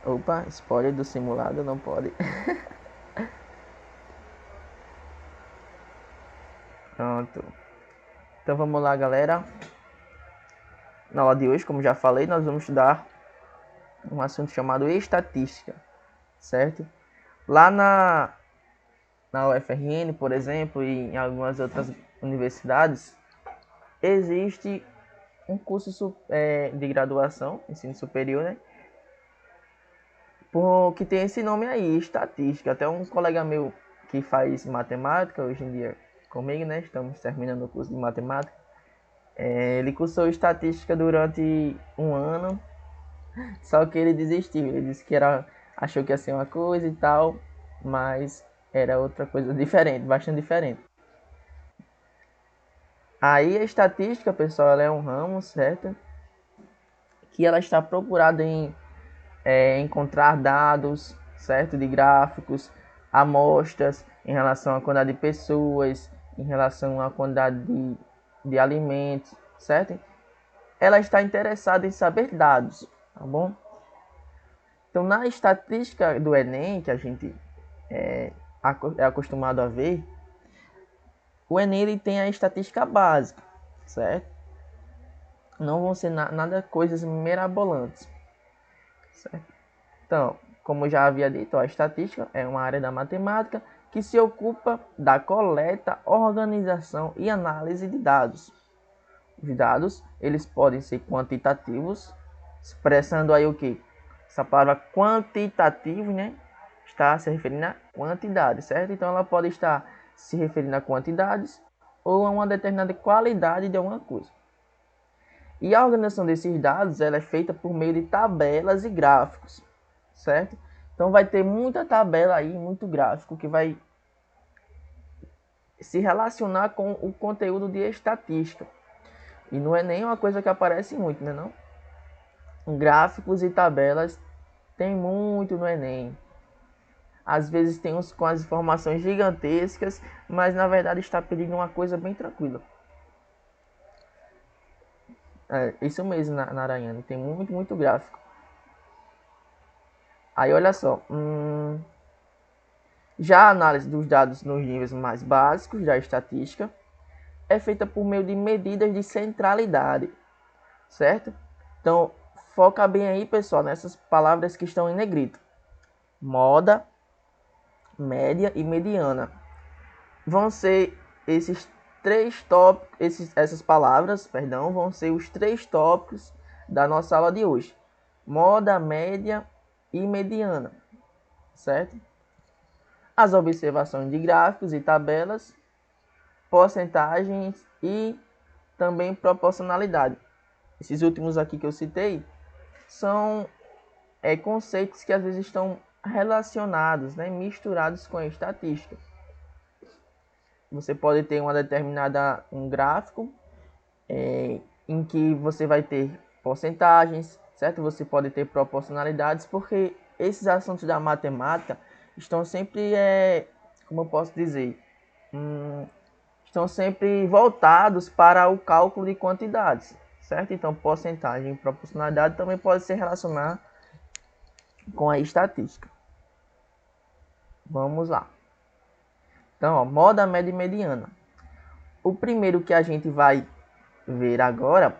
Opa, spoiler do simulado, não pode. Pronto. Então vamos lá, galera. Na aula de hoje, como já falei, nós vamos estudar um assunto chamado estatística, certo? Lá na UFRN, por exemplo, e em algumas outras universidades, existe um curso de graduação, ensino superior, né? Que tem esse nome aí, estatística. Até um colega meu que faz matemática hoje em dia comigo, né? Estamos terminando o curso de matemática. Ele cursou estatística durante um ano, só que ele desistiu. Ele disse que achou que ia ser uma coisa e tal, mas era outra coisa diferente, bastante diferente. Aí a estatística, pessoal, ela é um ramo, certo? Que ela está procurada em encontrar dados, certo? De gráficos, amostras em relação à quantidade de pessoas, em relação à quantidade de alimentos, certo? Ela está interessada em saber dados, tá bom? Então, na estatística do Enem, que a gente é acostumado a ver, o Enem ele tem a estatística básica, certo? Não vão ser nada coisas mirabolantes, certo? Então, como já havia dito, a estatística é uma área da matemática que se ocupa da coleta, organização e análise de dados. Os dados, eles podem ser quantitativos, expressando aí o que? Essa palavra quantitativo, né? Está se referindo a quantidade, certo? Então ela pode estar se referindo a quantidades ou a uma determinada qualidade de alguma coisa. E a organização desses dados ela é feita por meio de tabelas e gráficos, certo? Então vai ter muita tabela aí, muito gráfico que vai se relacionar com o conteúdo de estatística. E não é nem uma coisa que aparece muito, né não? Gráficos e tabelas tem muito no Enem. Às vezes tem uns com as informações gigantescas, mas na verdade está pedindo uma coisa bem tranquila. Isso mesmo na Araiane, tem muito gráfico. Aí olha só, já a análise dos dados nos níveis mais básicos da estatística é feita por meio de medidas de centralidade, certo? Então, foca bem aí, pessoal, nessas palavras que estão em negrito. Moda, média e mediana. Vão ser esses três tópicos, essas palavras, perdão, vão ser os três tópicos da nossa aula de hoje. Moda, média e mediana, certo? As observações de gráficos e tabelas, porcentagens e também proporcionalidade. Esses últimos aqui que eu citei são conceitos que às vezes estão relacionados, né, misturados com a estatística. Você pode ter um gráfico em que você vai ter porcentagens, certo? Você pode ter proporcionalidades, porque esses assuntos da matemática estão sempre, como eu posso dizer, estão sempre voltados para o cálculo de quantidades, certo? Então, porcentagem e proporcionalidade também pode se relacionar com a estatística. Vamos lá. Então, ó, moda, média e mediana. O primeiro que a gente vai ver agora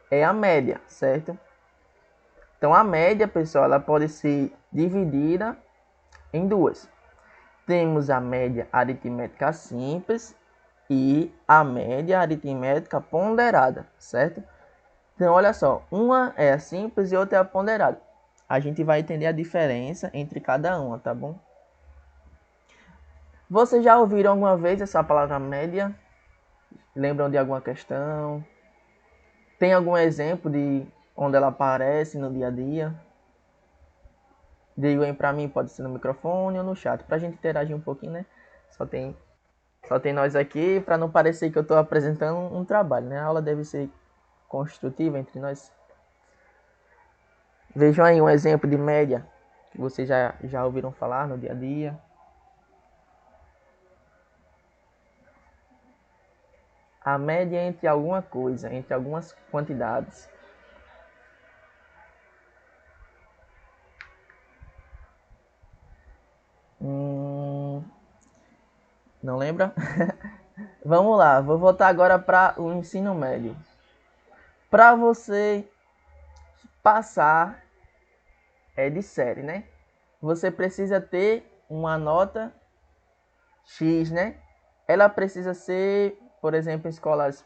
é a média, certo? Então, a média, pessoal, ela pode ser dividida em duas. Temos a média aritmética simples e a média aritmética ponderada, certo? Então, olha só, uma é a simples e outra é a ponderada. A gente vai entender a diferença entre cada uma, tá bom? Vocês já ouviram alguma vez essa palavra média? Lembram de alguma questão? Tem algum exemplo de onde ela aparece no dia a dia? Digam aí pra mim, pode ser no microfone ou no chat, pra gente interagir um pouquinho, né? Só tem nós aqui, pra não parecer que eu tô apresentando um trabalho, né? A aula deve ser construtiva entre nós. Vejam aí um exemplo de média que vocês já ouviram falar no dia a dia. A média entre alguma coisa, entre algumas quantidades. Não lembra? Vamos lá, vou voltar agora para o ensino médio. Para você passar de série, né? Você precisa ter uma nota X, né? Ela precisa ser, por exemplo, em escolas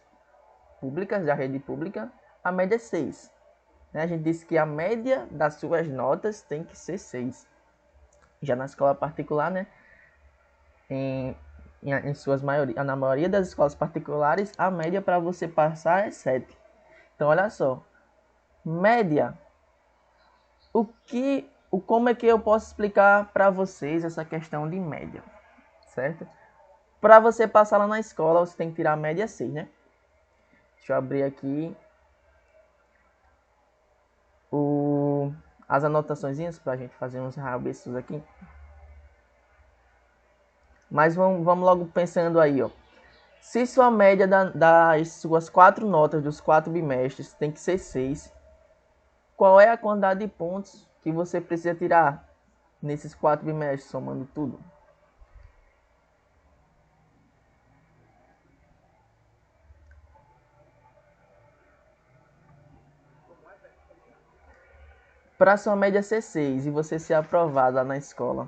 públicas, da rede pública, a média é 6. Né? A gente disse que a média das suas notas tem que ser 6. Já na escola particular, né? Na maioria das escolas particulares, a média para você passar é 7. Então, olha só. Média. Como é que eu posso explicar para vocês essa questão de média? Certo? Para você passar lá na escola, você tem que tirar a média 6, né? Deixa eu abrir aqui as anotações para a gente fazer uns rabiscos aqui. Mas vamos logo pensando aí, ó. Se sua média das suas 4 notas dos 4 bimestres tem que ser 6, qual é a quantidade de pontos que você precisa tirar nesses 4 bimestres, somando tudo? Para sua média ser 6 e você ser aprovado lá na escola,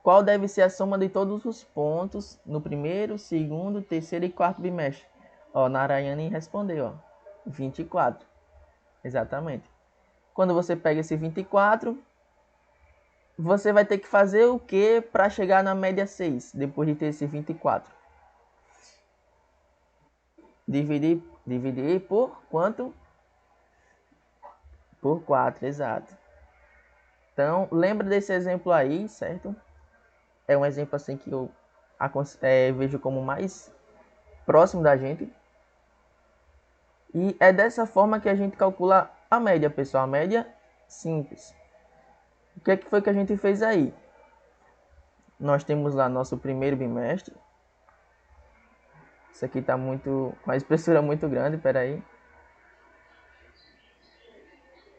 qual deve ser a soma de todos os pontos no primeiro, segundo, terceiro e quarto bimestre? Ó, Narayane respondeu, ó, 24. Exatamente. Quando você pega esse 24, você vai ter que fazer o que para chegar na média 6, depois de ter esse 24? Dividir por quanto? Por 4, exato. Então, lembra desse exemplo aí, certo? É um exemplo assim que eu vejo como mais próximo da gente. E é dessa forma que a gente calcula a média, pessoal. A média simples. O que foi que a gente fez aí? Nós temos lá nosso primeiro bimestre. Isso aqui está com a espessura muito grande, peraí.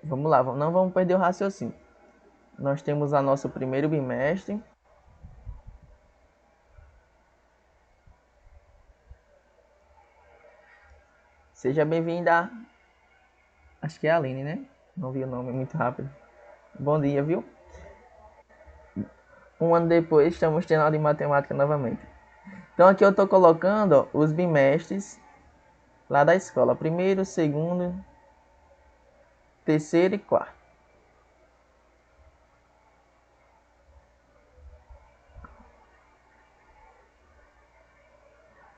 Vamos lá, não vamos perder o raciocínio. Nós temos lá nosso primeiro bimestre. Seja bem-vinda. Acho que é a Aline, né? Não vi o nome muito rápido. Bom dia, viu? Um ano depois, estamos tendo aula de matemática novamente. Então aqui eu estou colocando ó, os bimestres lá da escola. Primeiro, segundo, terceiro e quarto.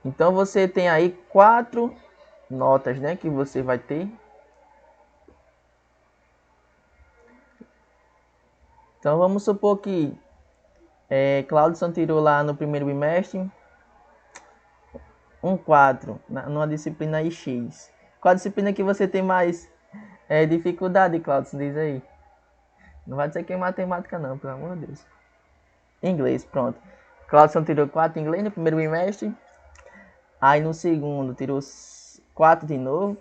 Então você tem aí 4 notas, né, que você vai ter. Então vamos supor que Claudson tirou lá no primeiro bimestre um 4 numa disciplina IX. Qual a disciplina que você tem mais dificuldade, Claudson? Diz aí. Não vai dizer que é matemática não, pelo amor de Deus. Inglês, pronto. Claudson tirou 4 em inglês no primeiro bimestre. Aí no segundo tirou 4 de novo.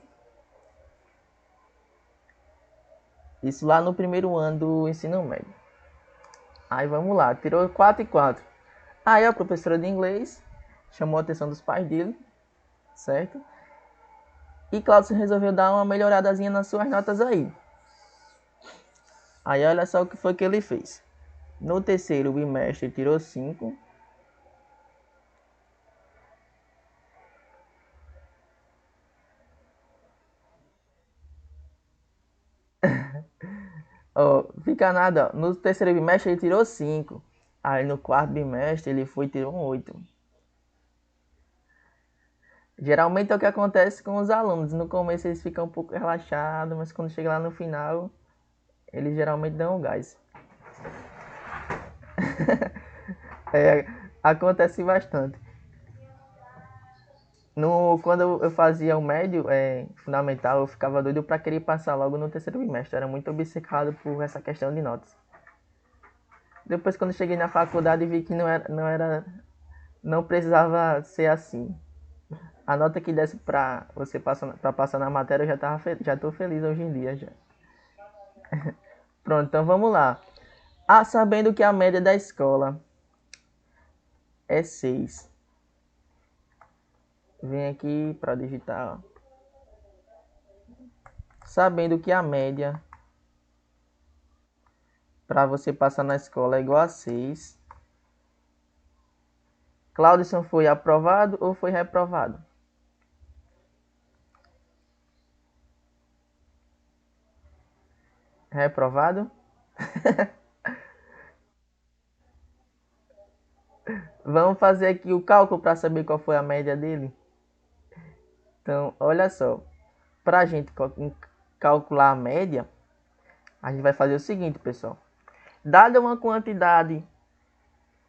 Isso lá no primeiro ano do ensino médio. Aí vamos lá, tirou 4 e 4. Aí a professora de inglês chamou a atenção dos pais dele, certo? E Claudson resolveu dar uma melhoradazinha nas suas notas aí. Aí olha só o que foi que ele fez. No terceiro bimestre ele tirou 5. Fica nada, ó. No terceiro bimestre ele tirou 5. Aí no quarto bimestre ele tirou um 8. Geralmente é o que acontece com os alunos. No começo eles ficam um pouco relaxados, mas quando chega lá no final, eles geralmente dão o gás. Acontece bastante. Quando eu fazia o médio, fundamental, eu ficava doido para querer passar logo no terceiro bimestre. Eu era muito obcecado por essa questão de notas. Depois, quando cheguei na faculdade, vi que não precisava ser assim. A nota que desse para você passar na matéria, eu já tô feliz hoje em dia já. Pronto, então vamos lá. Sabendo que a média da escola é 6. Vem aqui para digitar. Sabendo que a média para você passar na escola é igual a 6. Claudson foi aprovado ou foi reprovado? Reprovado? Vamos fazer aqui o cálculo para saber qual foi a média dele. Então, olha só. Para a gente calcular a média, a gente vai fazer o seguinte, pessoal. Dada uma quantidade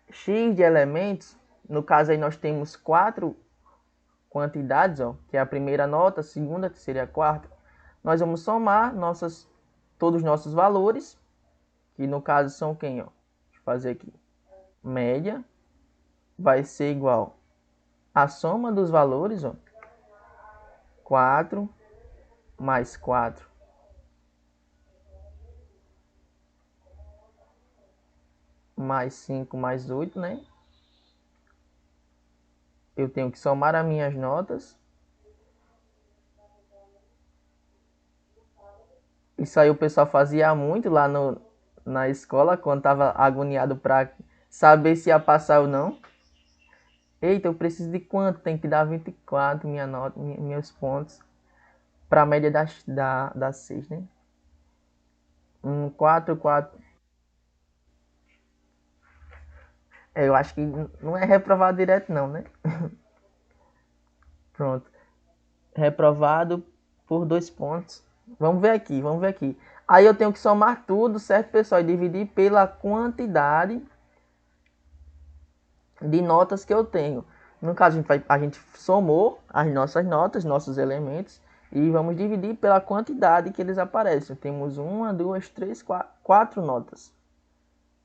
X de elementos, no caso aí nós temos 4 quantidades, ó, que é a primeira nota, a segunda, a terceira e a quarta. Nós vamos somar todos os nossos valores, que no caso são quem? Ó? Deixa eu fazer aqui. Média vai ser igual a soma dos valores, ó, 4 mais 4 mais 5 mais 8, né? Eu tenho que somar as minhas notas. Isso aí o pessoal fazia muito lá na escola, quando estava agoniado para saber se ia passar ou não. Eita, eu preciso de quanto? Tem que dar 24, minha nota, meus pontos, para a média da 6, né? 4, 4. Eu acho que não é reprovado direto não, né? Pronto. Reprovado por 2 pontos. Vamos ver aqui, vamos ver aqui. Aí eu tenho que somar tudo, certo, pessoal? E dividir pela quantidade de notas que eu tenho. No caso, a gente somou as nossas notas, nossos elementos, e vamos dividir pela quantidade que eles aparecem. Temos 1, 2, 3, 4 notas.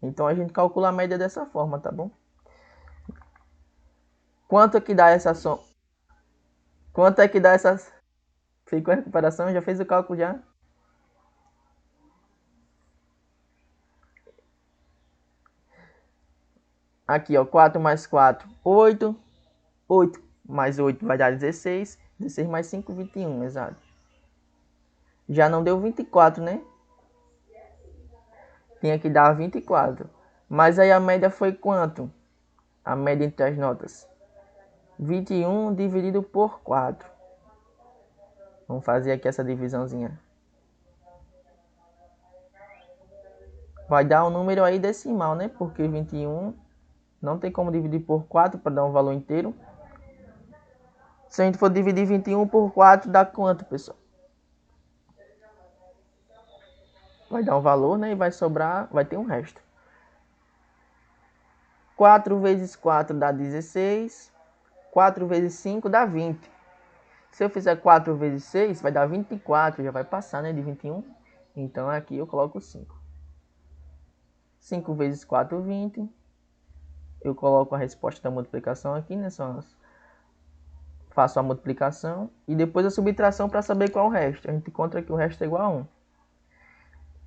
Então a gente calcula a média dessa forma, tá bom? Quanto é que dá essa soma? Quanto é que dá essa... Ficou em recuperação? Já fez o cálculo já? Aqui, ó, 4 mais 4, 8. 8 mais 8 vai dar 16. 16 mais 5, 21, exato. Já não deu 24, né? Tinha que dar 24. Mas aí a média foi quanto? A média entre as notas. 21 dividido por 4. Vamos fazer aqui essa divisãozinha. Vai dar um número aí decimal, né? Porque 21 não tem como dividir por 4 para dar um valor inteiro. Se a gente for dividir 21 por 4, dá quanto, pessoal? Vai dar um valor, né? E vai sobrar, vai ter um resto. 4 vezes 4 dá 16. 4 vezes 5 dá 20. Se eu fizer 4 vezes 6, vai dar 24. Já vai passar, né? De 21. Então aqui eu coloco 5. 5 vezes 4, 20. Eu coloco a resposta da multiplicação aqui, né? Faço a multiplicação e depois a subtração para saber qual é o resto. A gente encontra que o resto é igual a 1.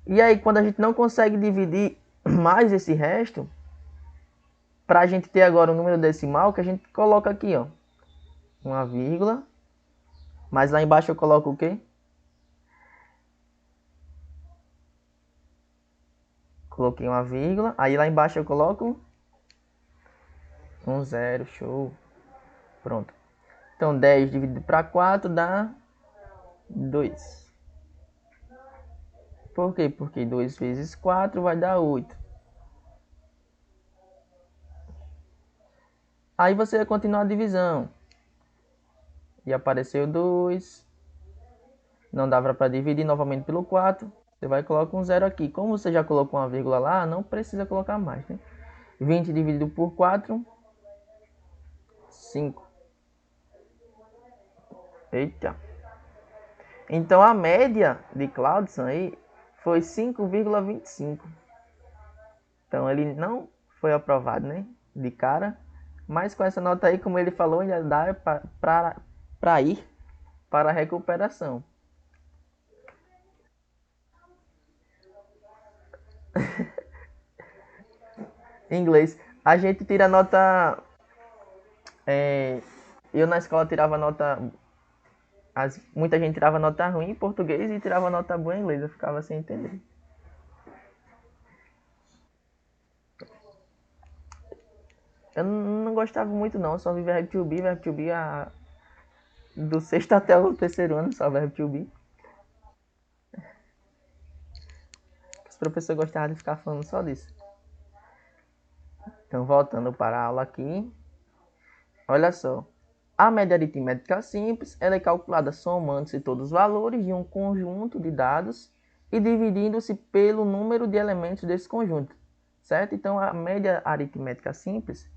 E aí, quando a gente não consegue dividir mais esse resto, para a gente ter agora o número decimal, que a gente coloca aqui, ó, uma vírgula. Mas lá embaixo eu coloco o quê? Coloquei uma vírgula. Aí lá embaixo eu coloco um zero. Show. Pronto. Então 10 dividido para 4 dá 2. Por quê? Porque 2 vezes 4 vai dar 8. Aí você vai continuar a divisão. E apareceu 2. Não dava para dividir novamente pelo 4. Você vai colocar um zero aqui. Como você já colocou uma vírgula lá, não precisa colocar mais, né? 20 dividido por 4, 5. Eita. Então a média de Claudson aí foi 5,25. Então ele não foi aprovado, né? De cara. Mas com essa nota aí, como ele falou, ainda dá para ir para a recuperação. Em inglês. A gente tira nota Eu na escola tirava nota. Muita gente tirava nota ruim em português e tirava nota boa em inglês. Eu ficava sem entender. Eu não gostava muito não, só vi Verb to Be, do sexto até o terceiro ano, só Verb to Be. Os professores gostavam de ficar falando só disso. Então, voltando para a aula aqui. Olha só. A média aritmética simples ela é calculada somando-se todos os valores de um conjunto de dados e dividindo-se pelo número de elementos desse conjunto. Certo? Então, a média aritmética simples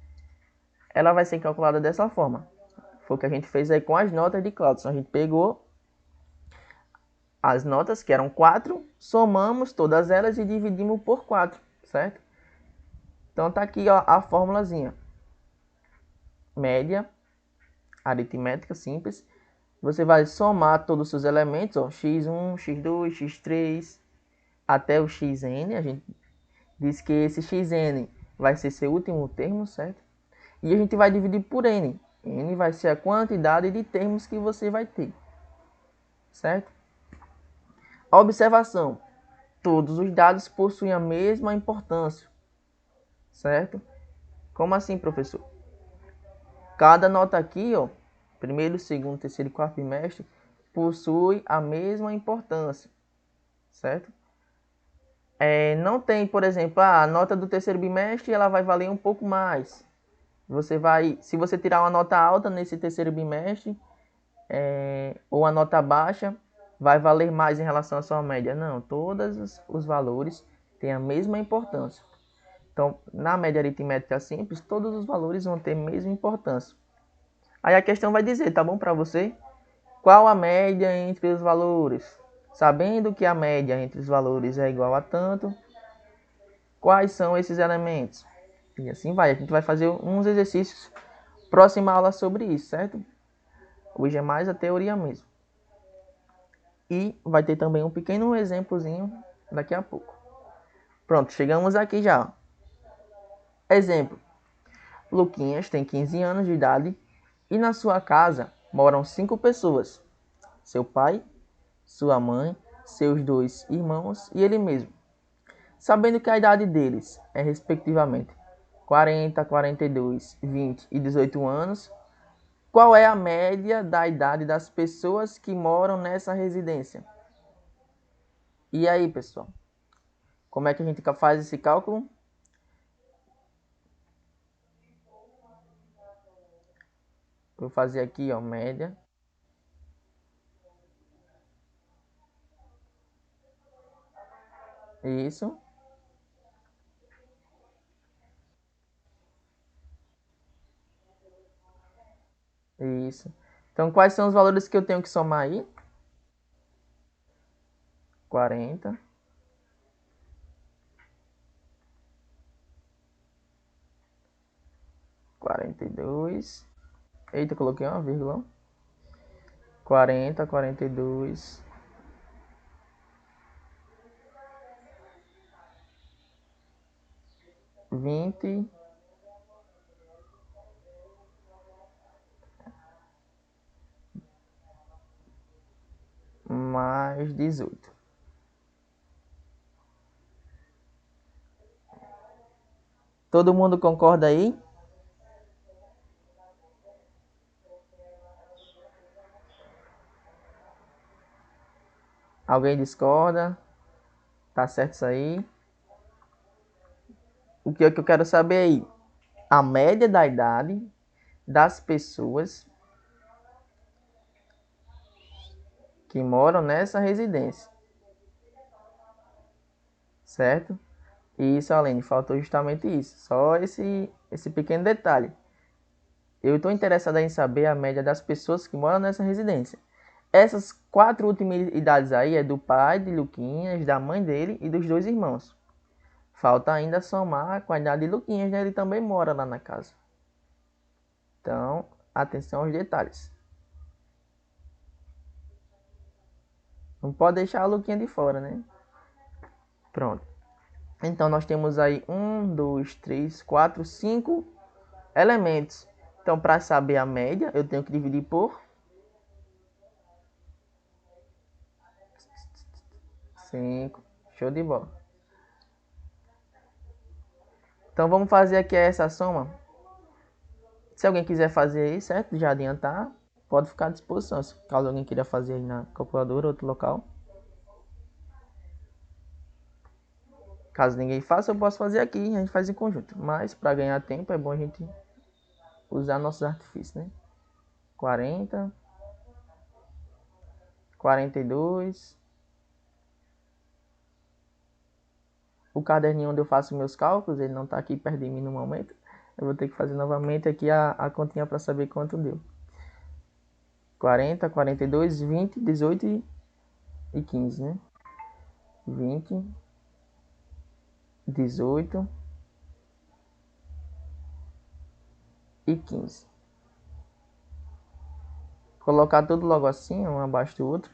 ela vai ser calculada dessa forma. Foi o que a gente fez aí com as notas de Claudson. A gente pegou as notas, que eram 4, somamos todas elas e dividimos por 4, certo? Então tá aqui ó, a formulazinha. Média aritmética simples. Você vai somar todos os seus elementos, ó, x1, x2, x3, até o xn. A gente diz que esse xn vai ser seu último termo, certo? E a gente vai dividir por n. N vai ser a quantidade de termos que você vai ter, certo? A observação. Todos os dados possuem a mesma importância, certo? Como assim, professor? Cada nota aqui, ó, primeiro, segundo, terceiro e quarto bimestre, possui a mesma importância, certo? Não tem, por exemplo, a nota do terceiro bimestre, ela vai valer um pouco mais. Se você tirar uma nota alta nesse terceiro bimestre, ou a nota baixa, vai valer mais em relação à sua média. Não, todos os valores têm a mesma importância. Então, na média aritmética simples, todos os valores vão ter a mesma importância. Aí a questão vai dizer, tá bom para você? Qual a média entre os valores? Sabendo que a média entre os valores é igual a tanto, quais são esses elementos? E assim vai. A gente vai fazer uns exercícios próxima aula sobre isso, certo? Hoje é mais a teoria mesmo. E vai ter também um pequeno exemplozinho daqui a pouco. Pronto, chegamos aqui já. Exemplo. Luquinhas tem 15 anos de idade e na sua casa moram 5 pessoas. Seu pai, sua mãe, seus 2 irmãos e ele mesmo. Sabendo que a idade deles é respectivamente 40, 42, 20 e 18 anos, qual é a média da idade das pessoas que moram nessa residência? E aí, pessoal? Como é que a gente faz esse cálculo? Vou fazer aqui, ó, média. Isso. Isso. Então, quais são os valores que eu tenho que somar aí? 40, 42. Eita, coloquei uma vírgula. 40, 42, 20 mais 18. Todo mundo concorda aí? Alguém discorda? Tá certo isso aí? O que é que eu quero saber aí? A média da idade das pessoas que moram nessa residência. Certo? Isso, Aline, faltou justamente isso. Só esse pequeno detalhe. Eu estou interessado em saber a média das pessoas que moram nessa residência. Essas 4 últimas idades aí é do pai de Luquinhas, da mãe dele e dos 2 irmãos. Falta ainda somar com a idade de Luquinhas, né? Ele também mora lá na casa. Então, atenção aos detalhes. Não pode deixar a Luquinha de fora, né? Pronto. Então, nós temos aí 1, 2, 3, 4, 5 elementos. Então, para saber a média, eu tenho que dividir por 5. Show de bola. Então, vamos fazer aqui essa soma. Se alguém quiser fazer aí, certo? Já adiantar, pode ficar à disposição. Caso alguém queira fazer aí na calculadora, outro local. Caso ninguém faça, eu posso fazer aqui, a gente faz em conjunto. Mas, para ganhar tempo, é bom a gente usar nossos artifícios, né? 40, 42. O caderninho onde eu faço meus cálculos, ele não está aqui perto de mim no momento. Eu vou ter que fazer novamente aqui a continha para saber quanto deu. 40, 42, 20, 18 e 15, né? 20, 18 e 15. Colocar tudo logo assim, um abaixo do outro.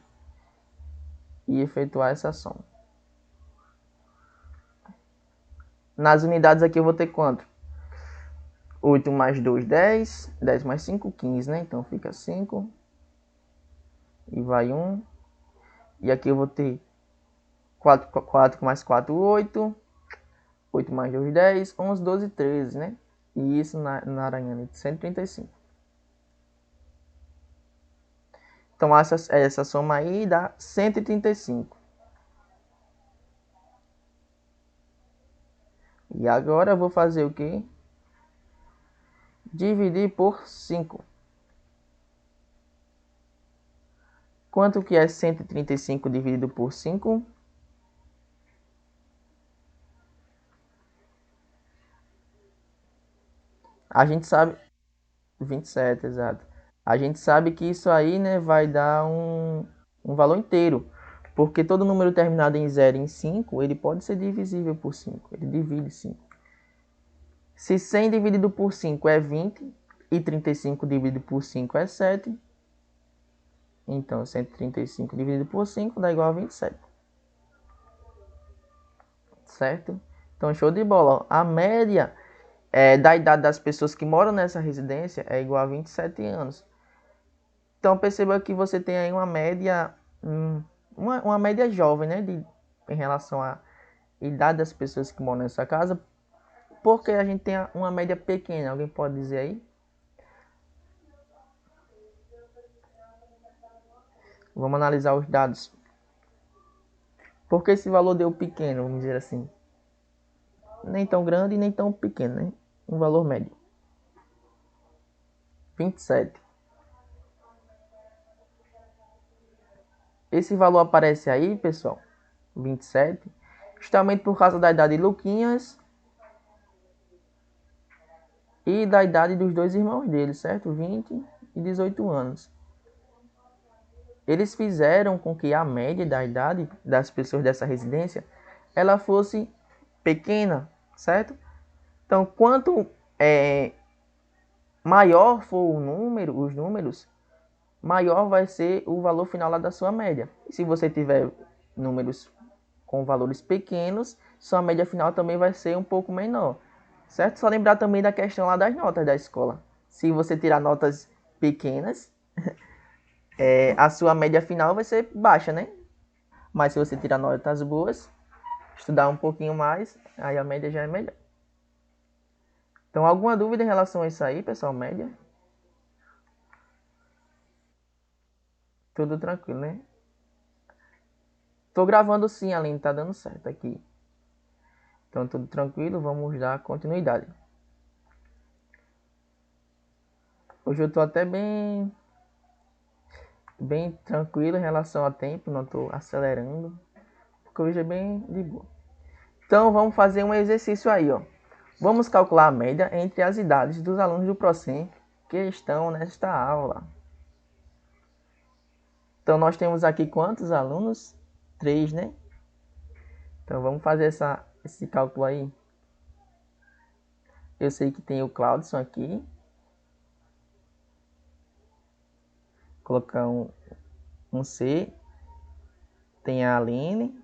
E efetuar essa soma. Nas unidades aqui eu vou ter quanto? 8 mais 2, 10. 10 mais 5, 15, né? Então fica 5. E vai 1. E aqui eu vou ter 4 mais 4, 8. 8 mais 2, 10. 11, 12, 13, né? E isso na aranha de 135. Então essa soma aí dá 135. E agora eu vou fazer o quê? Dividir por 5. Quanto que é 135 dividido por 5? A gente sabe... 27, exato. A gente sabe que isso aí, né, vai dar um valor inteiro. Porque todo número terminado em 0 e em 5, ele pode ser divisível por 5. Ele divide 5. Se 100 dividido por 5 é 20 e 35 dividido por 5 é 7, então 135 dividido por 5 dá igual a 27. Certo? Então show de bola. A média da idade das pessoas que moram nessa residência é igual a 27 anos. Então perceba que você tem aí uma média, uma média jovem, né, em relação à idade das pessoas que moram nessa casa, porque a gente tem uma média pequena. Alguém pode dizer aí? Vamos analisar os dados. Por que esse valor deu pequeno, vamos dizer assim? Nem tão grande e nem tão pequeno, né? Um valor médio. 27. Esse valor aparece aí, pessoal, 27, justamente por causa da idade de Luquinhas e da idade dos dois irmãos dele, certo? 20 e 18 anos. Eles fizeram com que a média da idade das pessoas dessa residência ela fosse pequena, certo? Então, quanto maior for o número, os números, maior vai ser o valor final lá da sua média. E se você tiver números com valores pequenos, sua média final também vai ser um pouco menor, certo? Só lembrar também da questão lá das notas da escola. Se você tirar notas pequenas, a sua média final vai ser baixa, né? Mas se você tirar notas boas, estudar um pouquinho mais, aí a média já é melhor. Então, alguma dúvida em relação a isso aí, pessoal? Média? Tudo tranquilo, né? Tô gravando sim, Aline, tá dando certo aqui. Então, tudo tranquilo, vamos dar continuidade. Hoje eu tô até bem tranquilo em relação ao tempo, não tô acelerando, porque hoje é bem de boa. Então, vamos fazer um exercício aí, ó. Vamos calcular a média entre as idades dos alunos do Procem que estão nesta aula. Então, nós temos aqui quantos alunos? 3, né? Então, vamos fazer esse cálculo aí. Eu sei que tem o Claudson aqui. Vou colocar um C. Tem a Aline.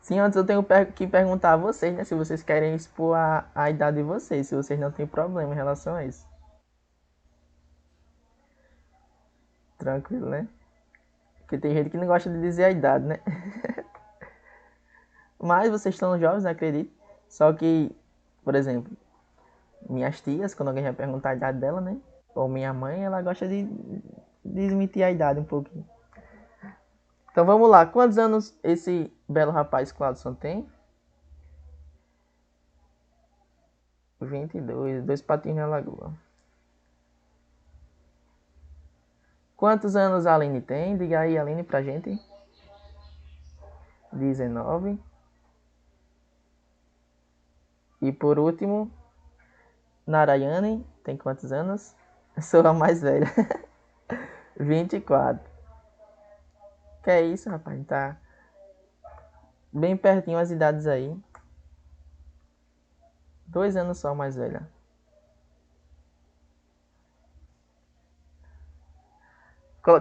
Sim, antes eu tenho que perguntar a vocês, né? Se vocês querem expor a idade de vocês, se vocês não têm problema em relação a isso. Tranquilo, né? Porque tem gente que não gosta de dizer a idade, né? Mas vocês estão jovens, não acredito. Só que, por exemplo, minhas tias, quando alguém vai perguntar a idade dela, né? Ou minha mãe, ela gosta de desmentir a idade um pouquinho. Então vamos lá. Quantos anos esse belo rapaz Claudson tem? 22, dois patinhos na lagoa. Quantos anos a Aline tem? Diga aí, Aline, pra gente. 19. E por último, Narayane, tem quantos anos? Sou a mais velha. 24. Que é isso, rapaz? Tá bem pertinho as idades aí. 2 anos só mais velha.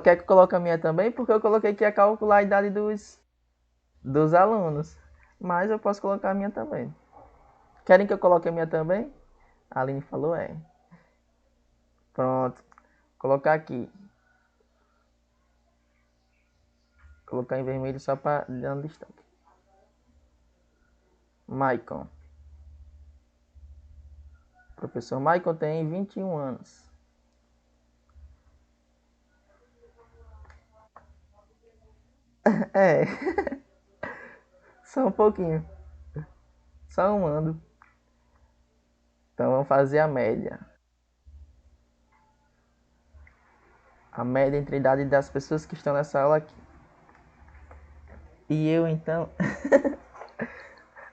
Quer que eu coloque a minha também? Porque eu coloquei que ia calcular a idade dos alunos. Mas eu posso colocar a minha também. Querem que eu coloque a minha também? A Aline falou, é. Pronto. Colocar aqui. Colocar em vermelho só para dar um destaque. Maicon. Professor Maicon tem 21 anos. É, só um pouquinho. Só um ano. Então vamos fazer a média. A média entre a idade das pessoas que estão nessa aula aqui. E eu então.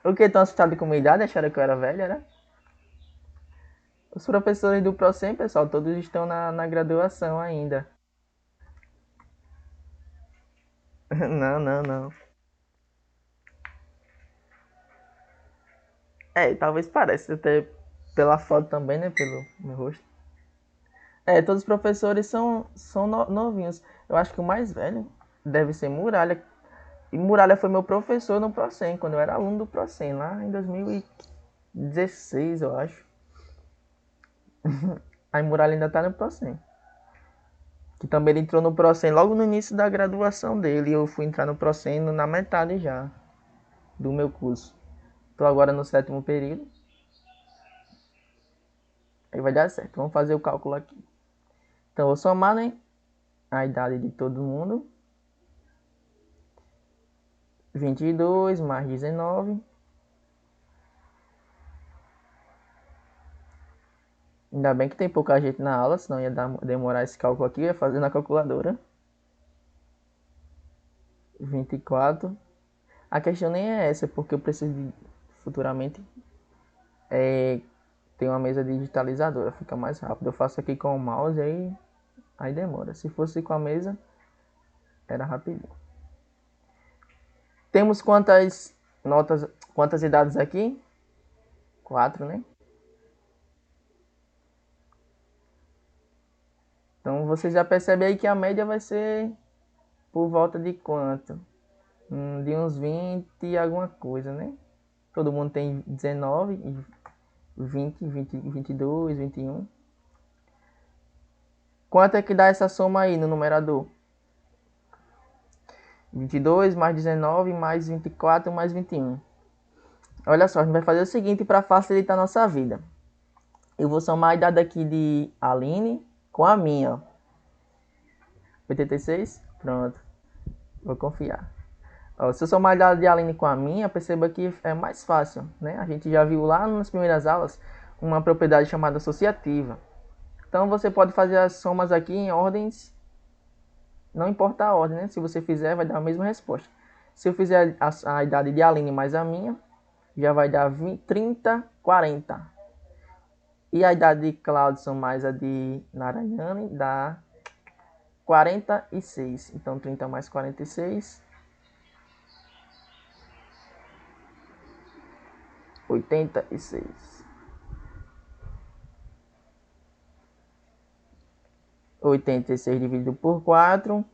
O que? Estão assustados com a minha idade? Acharam que eu era velha, né? Os professores do ProSem, pessoal, todos estão na graduação ainda. Não, não, não. É, talvez pareça até pela foto também, né? Pelo meu rosto. É, todos os professores são novinhos. Eu acho que o mais velho deve ser Muralha. E Muralha foi meu professor no ProSem, quando eu era aluno do ProSem, lá em 2016, eu acho. Aí Muralha ainda tá no ProSem. Que também ele entrou no ProSem logo no início da graduação dele. E eu fui entrar no ProSem na metade já do meu curso. Tô agora no 7º período. Aí vai dar certo. Vamos fazer o cálculo aqui. Então eu vou somar, né? A idade de todo mundo. 22 mais 19. Ainda bem que tem pouca gente na aula, senão ia demorar esse cálculo aqui. Eu ia fazer na calculadora. 24. A questão nem é essa, porque eu preciso de, futuramente ter uma mesa digitalizadora. Fica mais rápido. Eu faço aqui com o mouse aí demora. Se fosse com a mesa, era rapidinho. Temos quantas notas, quantas idades aqui? 4, né? Então você já percebe aí que a média vai ser por volta de quanto? De uns 20 e alguma coisa, né? Todo mundo tem 19, 20, 20, 22, 21. Quanto é que dá essa soma aí no numerador? 22 mais 19 mais 24 mais 21. Olha só, a gente vai fazer o seguinte para facilitar a nossa vida. Eu vou somar a idade aqui de Aline com a minha. 86? Pronto. Vou confiar. Ó, se eu somar a idade de Aline com a minha, perceba que é mais fácil, né? A gente já viu lá nas primeiras aulas uma propriedade chamada associativa. Então você pode fazer as somas aqui em ordens, não importa a ordem, né? Se você fizer, vai dar a mesma resposta. Se eu fizer a idade de Aline mais a minha, já vai dar 20, 30, 40. E a idade de Claudson mais a de Narayane dá 46. Então 30 mais 46, 86. 86 dividido por 4,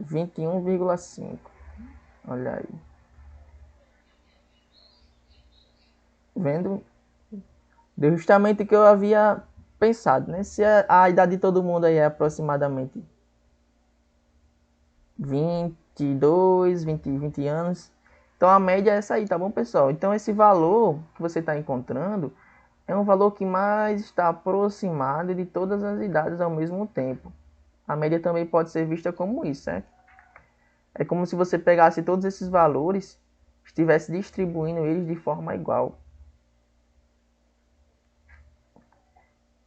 21,5. Olha aí. Vendo? Deu justamente o que eu havia pensado, né? Se a idade de todo mundo aí é aproximadamente 22, 20 anos. Então a média é essa aí, tá bom, pessoal? Então esse valor que você está encontrando é um valor que mais está aproximado de todas as idades ao mesmo tempo. A média também pode ser vista como isso, certo? É como se você pegasse todos esses valores e estivesse distribuindo eles de forma igual.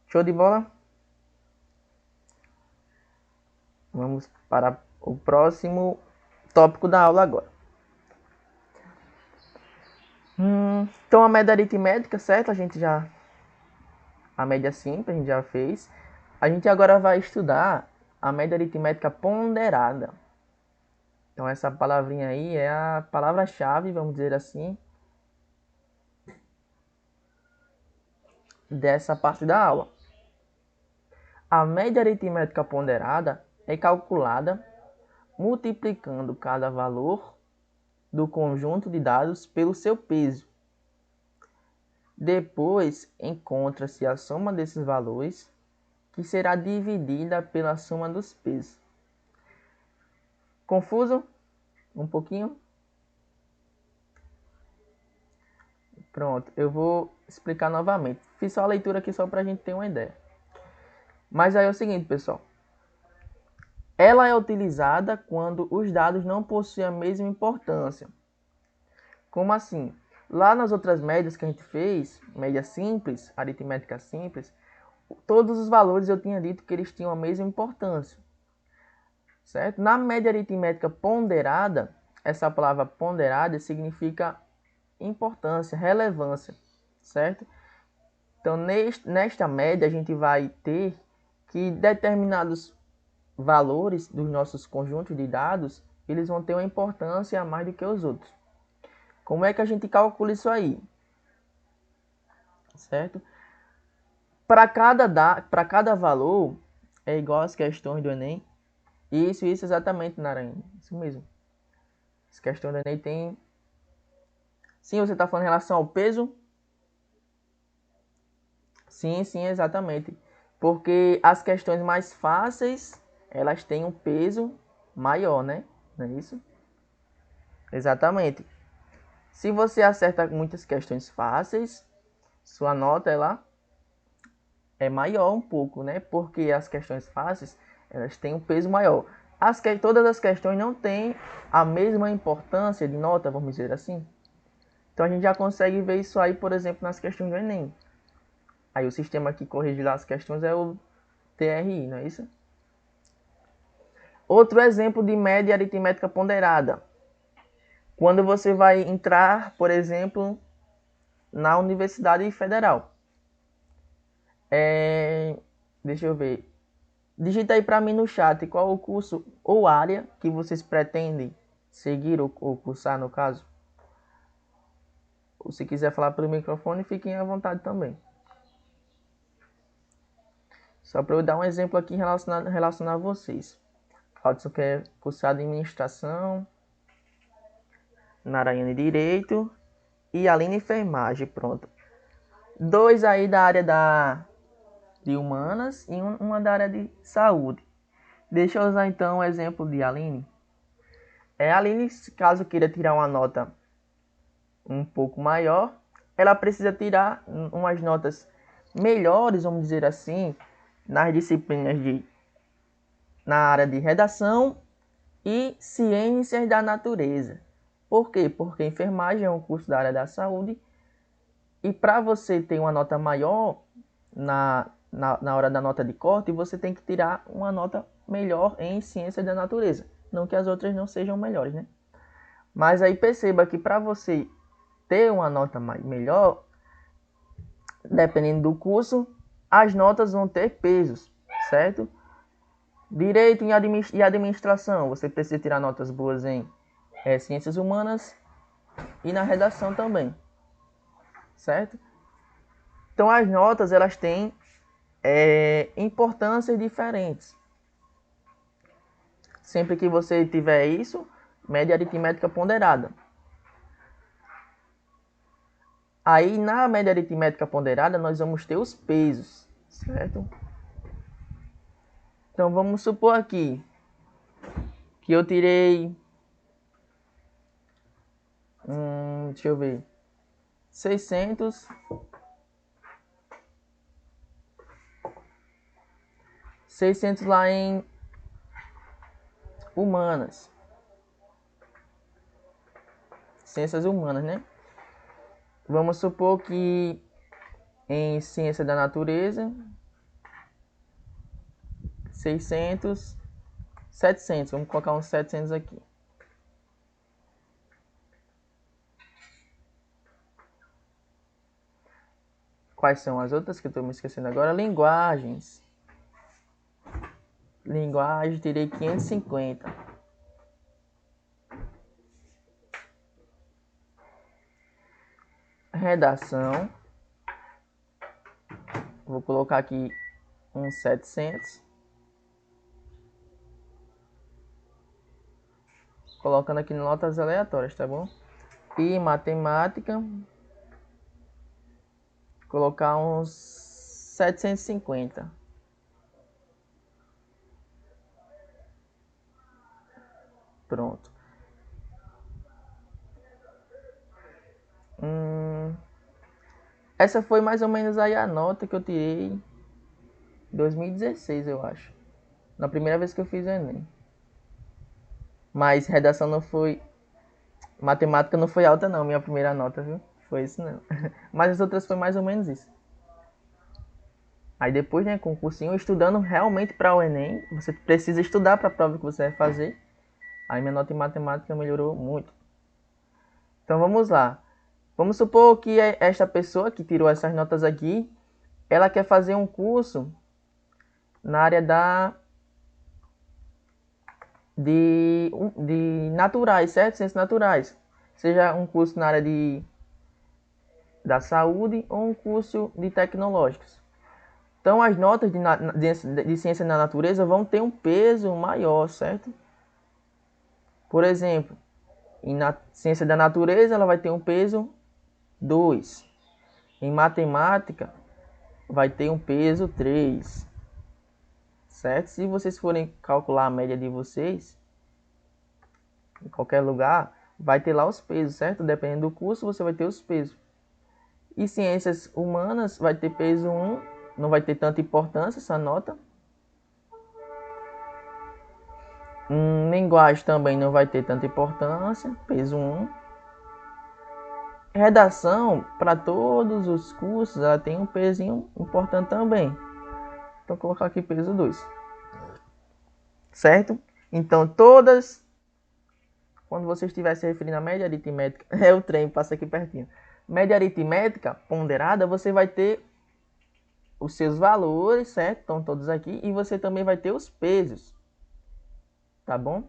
Show de bola? Vamos para o próximo tópico da aula agora. Então a média aritmética, certo? A média simples, a gente já fez. A gente agora vai estudar a média aritmética ponderada. Então essa palavrinha aí é a palavra-chave, vamos dizer assim, dessa parte da aula. A média aritmética ponderada é calculada multiplicando cada valor do conjunto de dados pelo seu peso. Depois encontra-se a soma desses valores, que será dividida pela soma dos pesos. Confuso? Um pouquinho? Pronto, eu vou explicar novamente. Fiz só a leitura aqui só para a gente ter uma ideia. Mas aí é o seguinte, pessoal. Ela é utilizada quando os dados não possuem a mesma importância. Como assim? Lá nas outras médias que a gente fez, média simples, aritmética simples, todos os valores eu tinha dito que eles tinham a mesma importância. Certo? Na média aritmética ponderada, essa palavra ponderada significa importância, relevância, certo? Então, nesta média, a gente vai ter que determinados valores dos nossos conjuntos de dados, eles vão ter uma importância a mais do que os outros. Como é que a gente calcula isso aí? Certo? Para cada valor, é igual às questões do Enem. Isso exatamente, Naranha. Isso mesmo. As questões do Enem tem... Sim, você está falando em relação ao peso? Sim, exatamente. Porque as questões mais fáceis, elas têm um peso maior, né? Não é isso? Exatamente. Se você acerta muitas questões fáceis, sua nota ela é maior um pouco, né? Porque as questões fáceis, elas têm um peso maior. Todas as questões não têm a mesma importância de nota, vamos dizer assim. Então a gente já consegue ver isso aí, por exemplo, nas questões do Enem. Aí o sistema que corrige lá as questões é o TRI, não é isso? Outro exemplo de média aritmética ponderada. Quando você vai entrar, por exemplo, na Universidade Federal. Deixa eu ver. Digita aí para mim no chat qual o curso ou área que vocês pretendem seguir ou cursar, no caso. Ou se quiser falar pelo microfone, fiquem à vontade também. Só para eu dar um exemplo aqui relacionado a vocês. Hudson quer cursar administração, Narayane Direito e Aline Enfermagem, pronto. 2 aí da área de humanas e uma da área de saúde. Deixa eu usar então o exemplo de Aline. Aline, caso queira tirar uma nota um pouco maior, ela precisa tirar umas notas melhores, vamos dizer assim, nas disciplinas na área de redação e ciências da natureza. Por quê? Porque enfermagem é um curso da área da saúde e para você ter uma nota maior na hora da nota de corte, você tem que tirar uma nota melhor em ciências da natureza. Não que as outras não sejam melhores, né? Mas aí perceba que para você ter uma nota melhor, dependendo do curso, as notas vão ter pesos, certo? Direito e administração, você precisa tirar notas boas em ciências humanas e na redação também, certo? Então as notas elas têm importâncias diferentes. Sempre que você tiver isso, média aritmética ponderada. Aí, na média aritmética ponderada, nós vamos ter os pesos, certo? Então, vamos supor aqui que eu tirei... deixa eu ver... 600 lá em humanas. Ciências humanas, né? Vamos supor que em ciência da natureza, 600, 700. Vamos colocar uns 700 aqui. Quais são as outras que eu estou me esquecendo agora? Linguagens. Linguagem, tirei 550. Redação. Vou colocar aqui uns 700. Colocando aqui notas aleatórias, tá bom? E matemática. Colocar uns 750. Pronto. Essa foi mais ou menos aí a nota que eu tirei em 2016, eu acho. Na primeira vez que eu fiz o Enem. Mas redação não foi... Matemática não foi alta não, minha primeira nota, viu? Foi isso não. Mas as outras foi mais ou menos isso. Aí depois, né, com o cursinho, estudando realmente para o Enem, você precisa estudar para a prova que você vai fazer. Aí minha nota em matemática melhorou muito. Então vamos lá. Vamos supor que esta pessoa que tirou essas notas aqui, ela quer fazer um curso na área de naturais, certo? Ciências naturais. Seja um curso na área da saúde ou um curso de tecnológicos. Então as notas de ciência da natureza vão ter um peso maior, certo? Por exemplo, na ciência da natureza ela vai ter um peso 2. Em matemática vai ter um peso 3. Certo? Se vocês forem calcular a média de vocês, em qualquer lugar, vai ter lá os pesos, certo? Dependendo do curso, você vai ter os pesos. E ciências humanas vai ter peso 1, não vai ter tanta importância essa nota. Linguagem também não vai ter tanta importância, peso 1. Redação, para todos os cursos, ela tem um pezinho importante também. Então, vou colocar aqui peso 2. Certo? Então, todas... Quando você estiver se referindo à média aritmética... É o trem, passa aqui pertinho. Média aritmética ponderada, você vai ter os seus valores, certo? Estão todos aqui. E você também vai ter os pesos. Tá bom?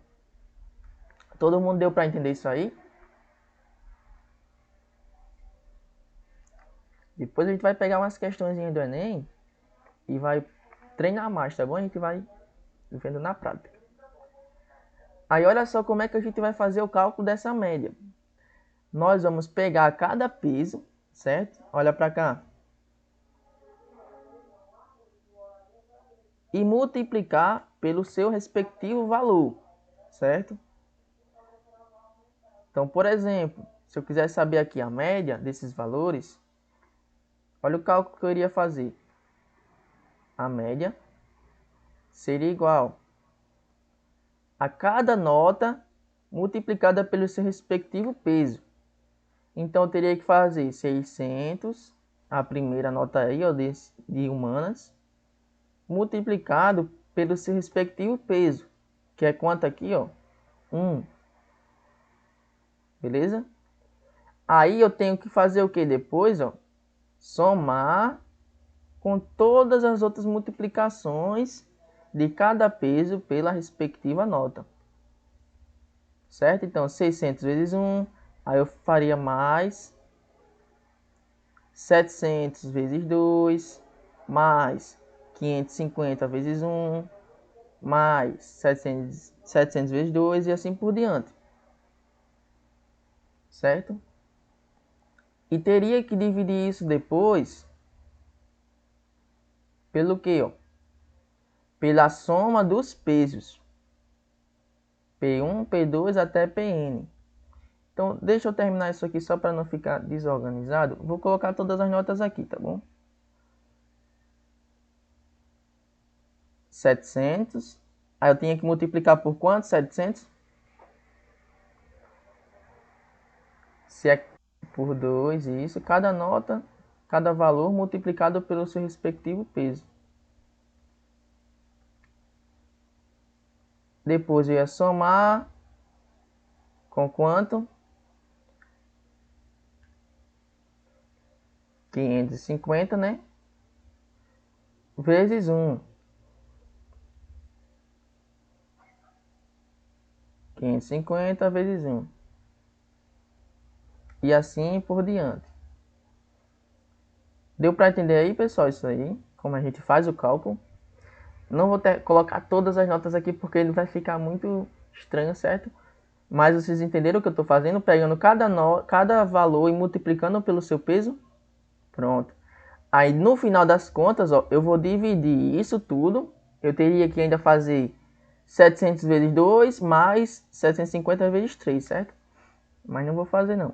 Todo mundo deu para entender isso aí? Depois a gente vai pegar umas questões do Enem e vai treinar mais, tá bom? A gente vai vendo na prática. Aí olha só como é que a gente vai fazer o cálculo dessa média. Nós vamos pegar cada peso, certo? Olha para cá. E multiplicar pelo seu respectivo valor, certo? Então, por exemplo, se eu quiser saber aqui a média desses valores, olha o cálculo que eu iria fazer. A média seria igual a cada nota multiplicada pelo seu respectivo peso. Então, eu teria que fazer 600, a primeira nota aí, ó, de humanas, multiplicado pelo seu respectivo peso, que é quanto aqui, ó? 1. Beleza? Aí eu tenho que fazer o que depois, ó? Somar com todas as outras multiplicações de cada peso pela respectiva nota. Certo? Então, 600 vezes 1, aí eu faria mais 700 vezes 2, mais 550 vezes 1, mais 700 vezes 2 e assim por diante. Certo? E teria que dividir isso depois pelo quê, ó? Pela soma dos pesos. P1, P2 até Pn. Então, deixa eu terminar isso aqui só para não ficar desorganizado. Vou colocar todas as notas aqui, tá bom? 700. Aí eu tinha que multiplicar por quanto? 700? Se é por 2, isso. Cada nota, cada valor multiplicado pelo seu respectivo peso. Depois eu ia somar com quanto? 550, né? Vezes 1. 550 vezes 1. E assim por diante. Deu para entender aí, pessoal, isso aí? Como a gente faz o cálculo. Não vou colocar todas as notas aqui porque ele vai ficar muito estranho, certo? Mas vocês entenderam o que eu estou fazendo? Pegando cada valor e multiplicando pelo seu peso. Pronto. Aí no final das contas, ó, eu vou dividir isso tudo. Eu teria que ainda fazer 700 vezes 2 mais 750 vezes 3, certo? Mas não vou fazer não.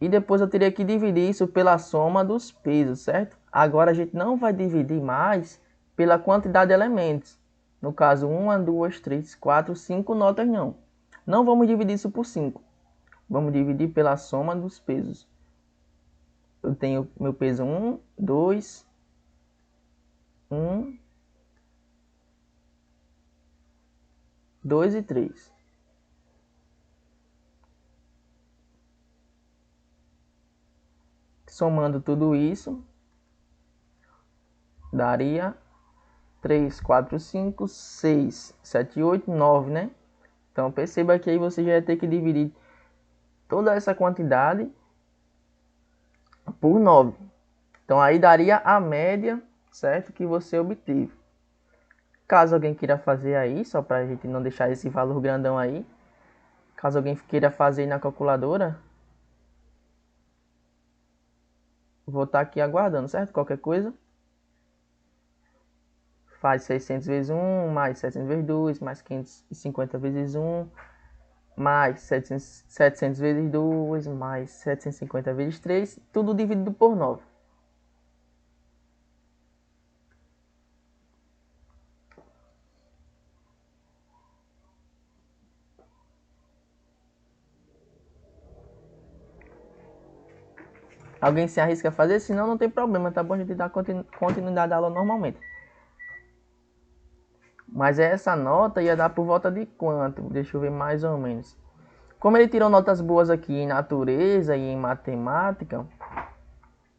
E depois eu teria que dividir isso pela soma dos pesos, certo? Agora a gente não vai dividir mais pela quantidade de elementos. No caso, 1, 2, 3, 4, 5 notas não. Não vamos dividir isso por 5. Vamos dividir pela soma dos pesos. Eu tenho meu peso 1, 2, 1, 2 e 3. Somando tudo isso, daria 3, 4, 5, 6, 7, 8, 9, né? Então perceba que aí você já vai ter que dividir toda essa quantidade por 9. Então aí daria a média, certo? Que você obteve. Caso alguém queira fazer aí, só para a gente não deixar esse valor grandão aí. Caso alguém queira fazer na calculadora, vou estar aqui aguardando, certo? Qualquer coisa. Faz 600 vezes 1, mais 700 vezes 2, mais 550 vezes 1, mais 700 vezes 2, mais 750 vezes 3, tudo dividido por 9. Alguém se arrisca a fazer? Senão não tem problema, tá bom? A gente dá continuidade à aula normalmente. Mas essa nota ia dar por volta de quanto? Deixa eu ver mais ou menos. Como ele tirou notas boas aqui em natureza e em matemática,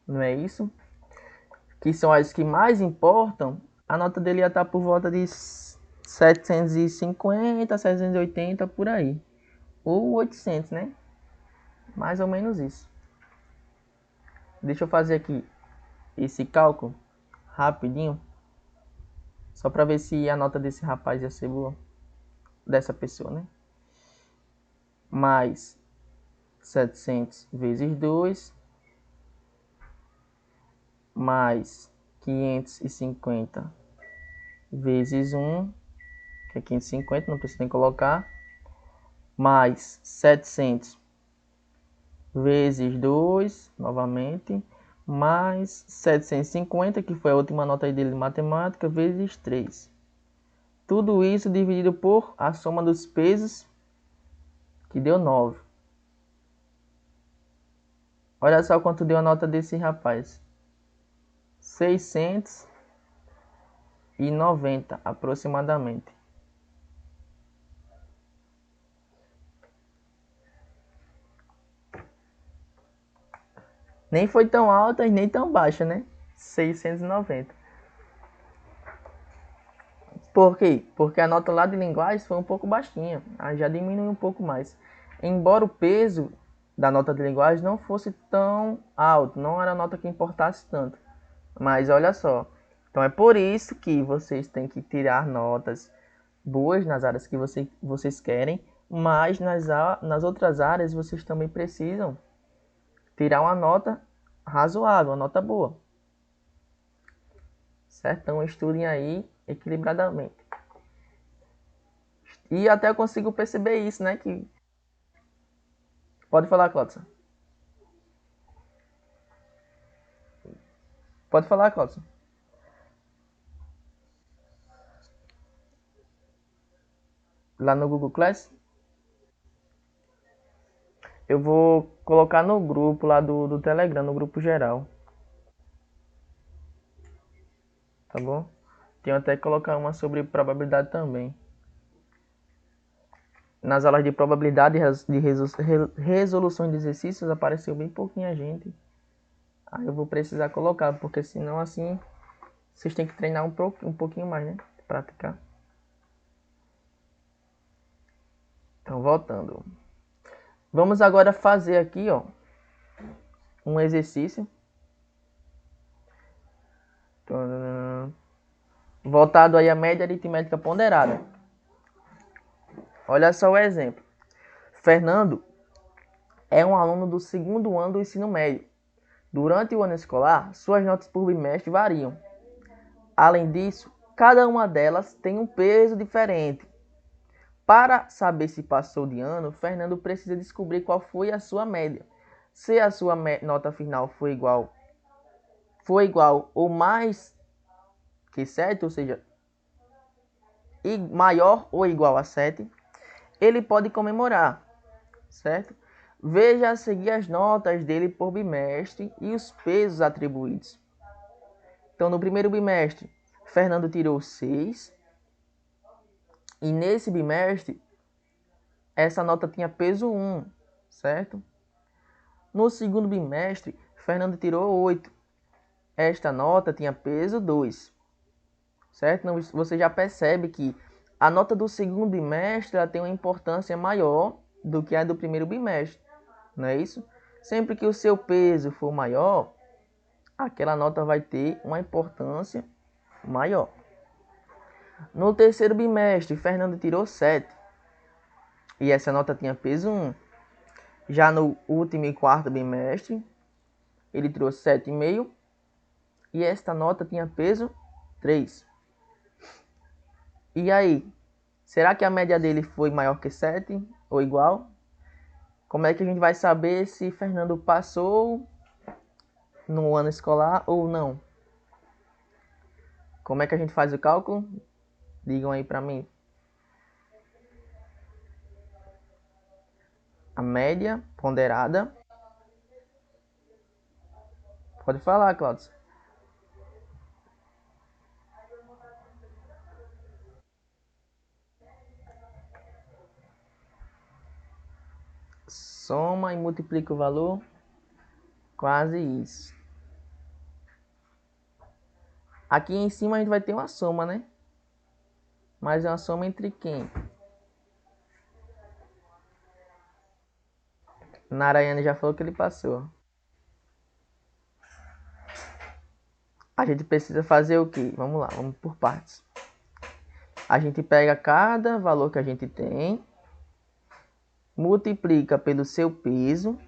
não é isso? Que são as que mais importam, a nota dele ia estar por volta de 750, 780 por aí. Ou 800, né? Mais ou menos isso. Deixa eu fazer aqui esse cálculo rapidinho. Só para ver se a nota desse rapaz ia ser boa. Dessa pessoa, né? Mais 700 vezes 2. Mais 550 vezes 1. Que é 550, não precisa nem colocar. Mais 700 vezes 2, novamente. Mais 750, que foi a última nota aí dele de matemática, vezes 3. Tudo isso dividido por a soma dos pesos, que deu 9. Olha só quanto deu a nota desse rapaz. 690 aproximadamente. Nem foi tão alta e nem tão baixa, né? 690. Por quê? Porque a nota lá de linguagem foi um pouco baixinha. Aí já diminui um pouco mais. Embora o peso da nota de linguagem não fosse tão alto, não era a nota que importasse tanto. Mas olha só, Então é por isso que vocês têm que tirar notas boas nas áreas que vocês querem, mas nas outras áreas vocês também precisam tirar uma nota razoável, uma nota boa. Certo? Então estudem aí equilibradamente. E até eu consigo perceber isso, né? Que... Pode falar, Cláudio. Pode falar, Cláudio. Lá no Google Class, eu vou colocar no grupo lá do Telegram, no grupo geral. Tá bom? Tenho até que colocar uma sobre probabilidade também. Nas aulas de probabilidade de resolução de exercícios apareceu bem pouquinha gente. Aí eu vou precisar colocar, porque senão assim vocês têm que treinar um pouquinho mais, né? Praticar. Então, voltando. Vamos agora fazer aqui, ó, um exercício voltado aí à média aritmética ponderada. Olha só o exemplo. Fernando é um aluno do segundo ano do ensino médio. Durante o ano escolar, suas notas por bimestre variam. Além disso, cada uma delas tem um peso diferente. Para saber se passou de ano, Fernando precisa descobrir qual foi a sua média. Se a sua nota final foi igual ou mais que 7, ou seja, maior ou igual a 7, ele pode comemorar, certo? Veja a seguir as notas dele por bimestre e os pesos atribuídos. Então, no primeiro bimestre, Fernando tirou 6. E nesse bimestre, essa nota tinha peso 1, certo? No segundo bimestre, Fernando tirou 8. Esta nota tinha peso 2, certo? Então, você já percebe que a nota do segundo bimestre ela tem uma importância maior do que a do primeiro bimestre, não é isso? Sempre que o seu peso for maior, aquela nota vai ter uma importância maior. No terceiro bimestre, Fernando tirou 7. E essa nota tinha peso 1. Já no último e quarto bimestre, ele tirou 7,5. E esta nota tinha peso 3. E aí, será que a média dele foi maior que 7 ou igual? Como é que a gente vai saber se Fernando passou no ano escolar ou não? Como é que a gente faz o cálculo? Digam aí para mim. A média ponderada. Pode falar, Cláudio. Soma e multiplica o valor. Quase isso. Aqui em cima a gente vai ter uma soma, né? Mas é uma soma entre quem? Narayana já falou que ele passou. A gente precisa fazer o quê? Vamos lá, vamos por partes. A gente pega cada valor que a gente tem, multiplica pelo seu peso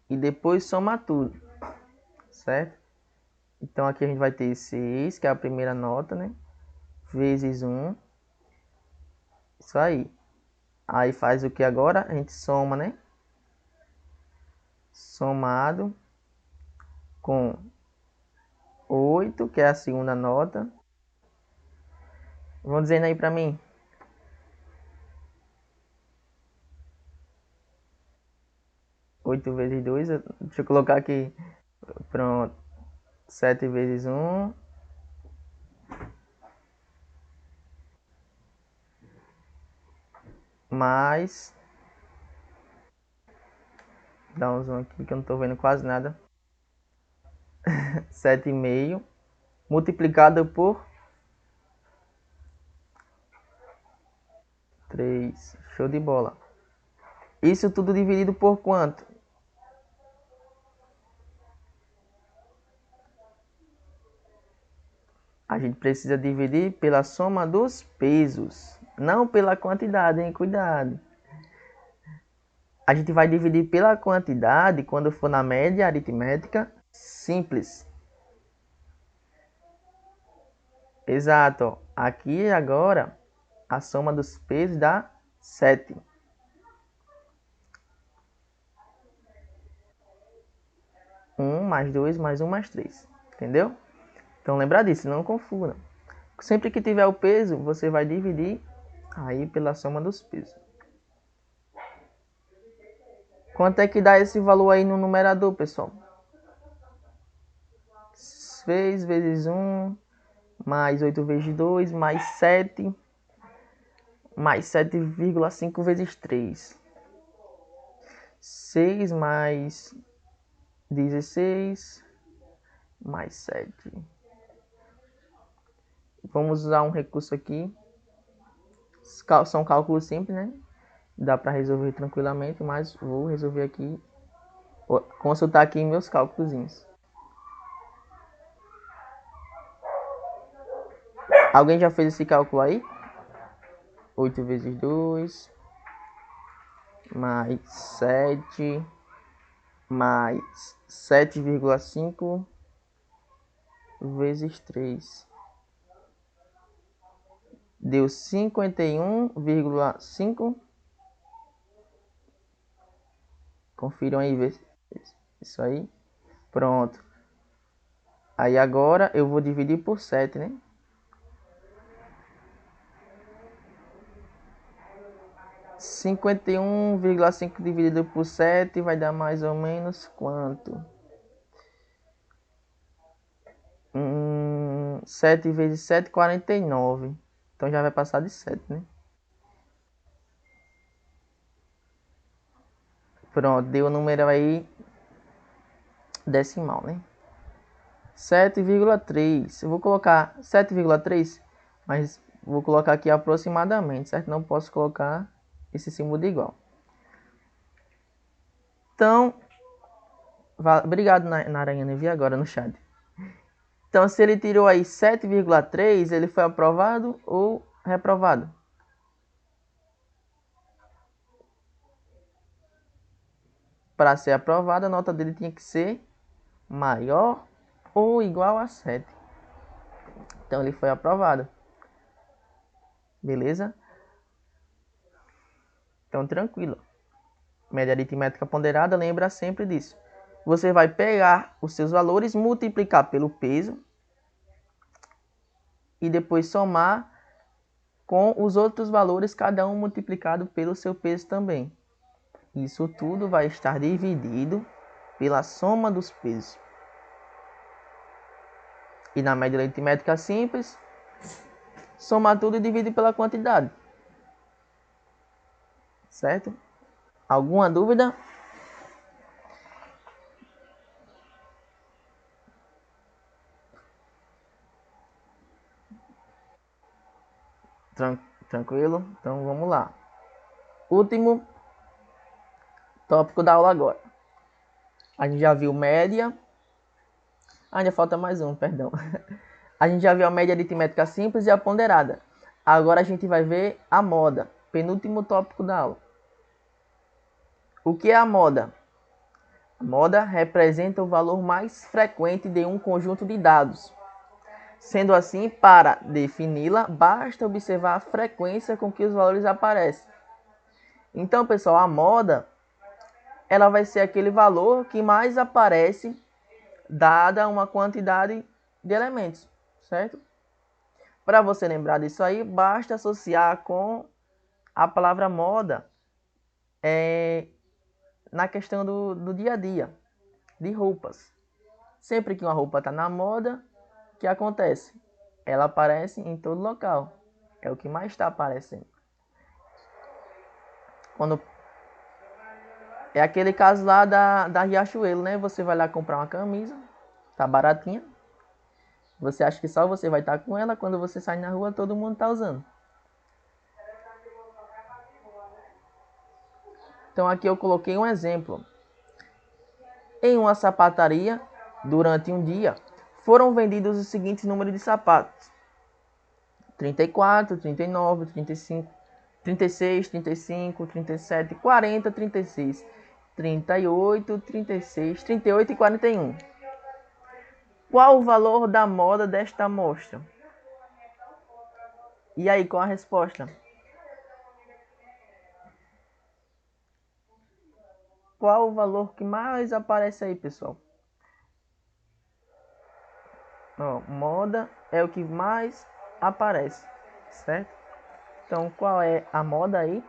e depois soma tudo, certo? Então aqui a gente vai ter 6, que é a primeira nota, né? Vezes 1. Isso aí. Aí faz o que agora? A gente soma, né? Somado com 8, que é a segunda nota. Vão dizendo aí pra mim. 8 vezes 2. Deixa eu colocar aqui. Pronto. 7 vezes 1. Mais. Dá um zoom aqui que eu não tô vendo quase nada. 7,5. Multiplicado por 3. Show de bola. Isso tudo dividido por quanto? gente precisa dividir pela soma dos pesos, não pela quantidade, hein? Cuidado. A gente vai dividir pela quantidade quando for na média aritmética simples. Exato. Aqui agora a soma dos pesos dá 7. Mais 2, mais 1, mais 3. Entendeu? Então lembra disso, não confunda. Sempre que tiver o peso, você vai dividir aí pela soma dos pesos. Quanto é que dá esse valor aí no numerador, pessoal? 6 vezes 1, mais 8 vezes 2, mais 7, mais 7,5 vezes 3. 6 mais 16, mais 7. Vamos usar um recurso aqui. São cálculos simples, né? Dá para resolver tranquilamente, mas vou resolver aqui. Vou consultar aqui meus cálculos. Alguém já fez esse cálculo aí? 8 vezes 2, mais 7, mais 7,5 vezes 3. Deu 51,5. Confiram aí, vê isso aí. Pronto. Aí agora eu vou dividir por 7, né? 51,5 dividido por 7 vai dar mais ou menos quanto? 7 vezes 7, 49. Então já vai passar de 7, né? Pronto, deu o número aí decimal, né? 7,3. Eu vou colocar 7,3, mas vou colocar aqui aproximadamente, certo? Não posso colocar esse símbolo de igual. Então, obrigado, Narayana, eu vi agora no chat. Então, se ele tirou aí 7,3, ele foi aprovado ou reprovado? Para ser aprovado, a nota dele tinha que ser maior ou igual a 7. Então, ele foi aprovado. Beleza? Então, tranquilo. Média aritmética ponderada, lembra sempre disso. Você vai pegar os seus valores, multiplicar pelo peso e depois somar com os outros valores, cada um multiplicado pelo seu peso também. Isso tudo vai estar dividido pela soma dos pesos. E na média aritmética simples, soma tudo e divide pela quantidade. Certo? Alguma dúvida? Tranquilo? Então vamos lá. Último tópico da aula agora. A gente já viu média. Ainda falta mais um, perdão. A gente já viu a média aritmética simples e a ponderada. Agora a gente vai ver a moda. Penúltimo tópico da aula. O que é a moda? A moda representa o valor mais frequente de um conjunto de dados. Sendo assim, para defini-la, basta observar a frequência com que os valores aparecem. Então, pessoal, a moda ela vai ser aquele valor que mais aparece dada uma quantidade de elementos, certo? Para você lembrar disso aí, basta associar com a palavra moda na questão do dia a dia, de roupas. Sempre que uma roupa está na moda, o que acontece? Ela aparece em todo local. É o que mais está aparecendo. Quando é aquele caso lá da Riachuelo, né? Você vai lá comprar uma camisa, tá baratinha. Você acha que só você vai estar com ela, quando você sai na rua todo mundo tá usando. Então aqui eu coloquei um exemplo. Em uma sapataria, durante um dia, foram vendidos os seguintes números de sapatos. 34, 39, 35, 36, 35, 37, 40, 36, 38, 36, 38 e 41. Qual o valor da moda desta amostra? E aí, qual a resposta? Qual o valor que mais aparece aí, pessoal? Ó, moda é o que mais aparece, certo? Então, qual é a moda aí?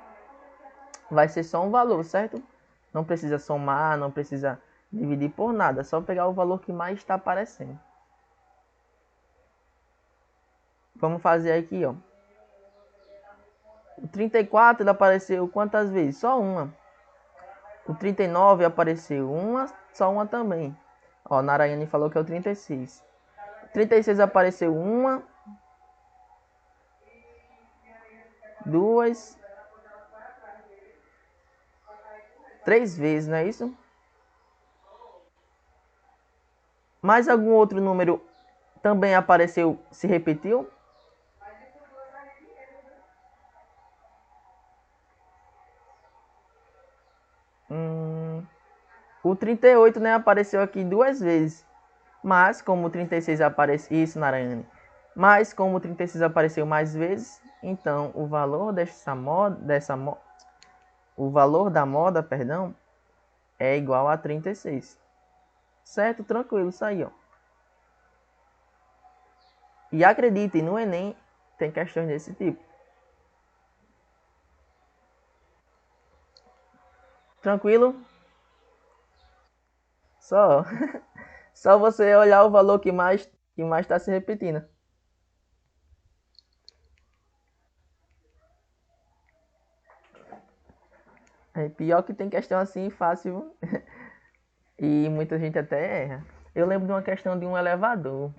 Vai ser só um valor, certo? Não precisa somar, não precisa dividir por nada, é só pegar o valor que mais está aparecendo. Vamos fazer aqui, ó. O 34 ele apareceu quantas vezes? Só uma. O 39 apareceu uma, só uma também. Ó, Narayane falou que é o 36. O 36 apareceu uma, duas, três vezes, não é isso? Mais algum outro número também apareceu, se repetiu? O 38, né, apareceu aqui duas vezes. Mas como o 36 apareceu... Isso, Narayane. Mas como o 36 apareceu mais vezes, então o valor o valor da moda, perdão, é igual a 36. Certo? Tranquilo, isso aí, ó. E acreditem, no Enem tem questões desse tipo. Tranquilo? Só, só você olhar o valor que mais está se repetindo. É pior que tem questão assim fácil e muita gente até erra. Eu lembro de uma questão de um elevador.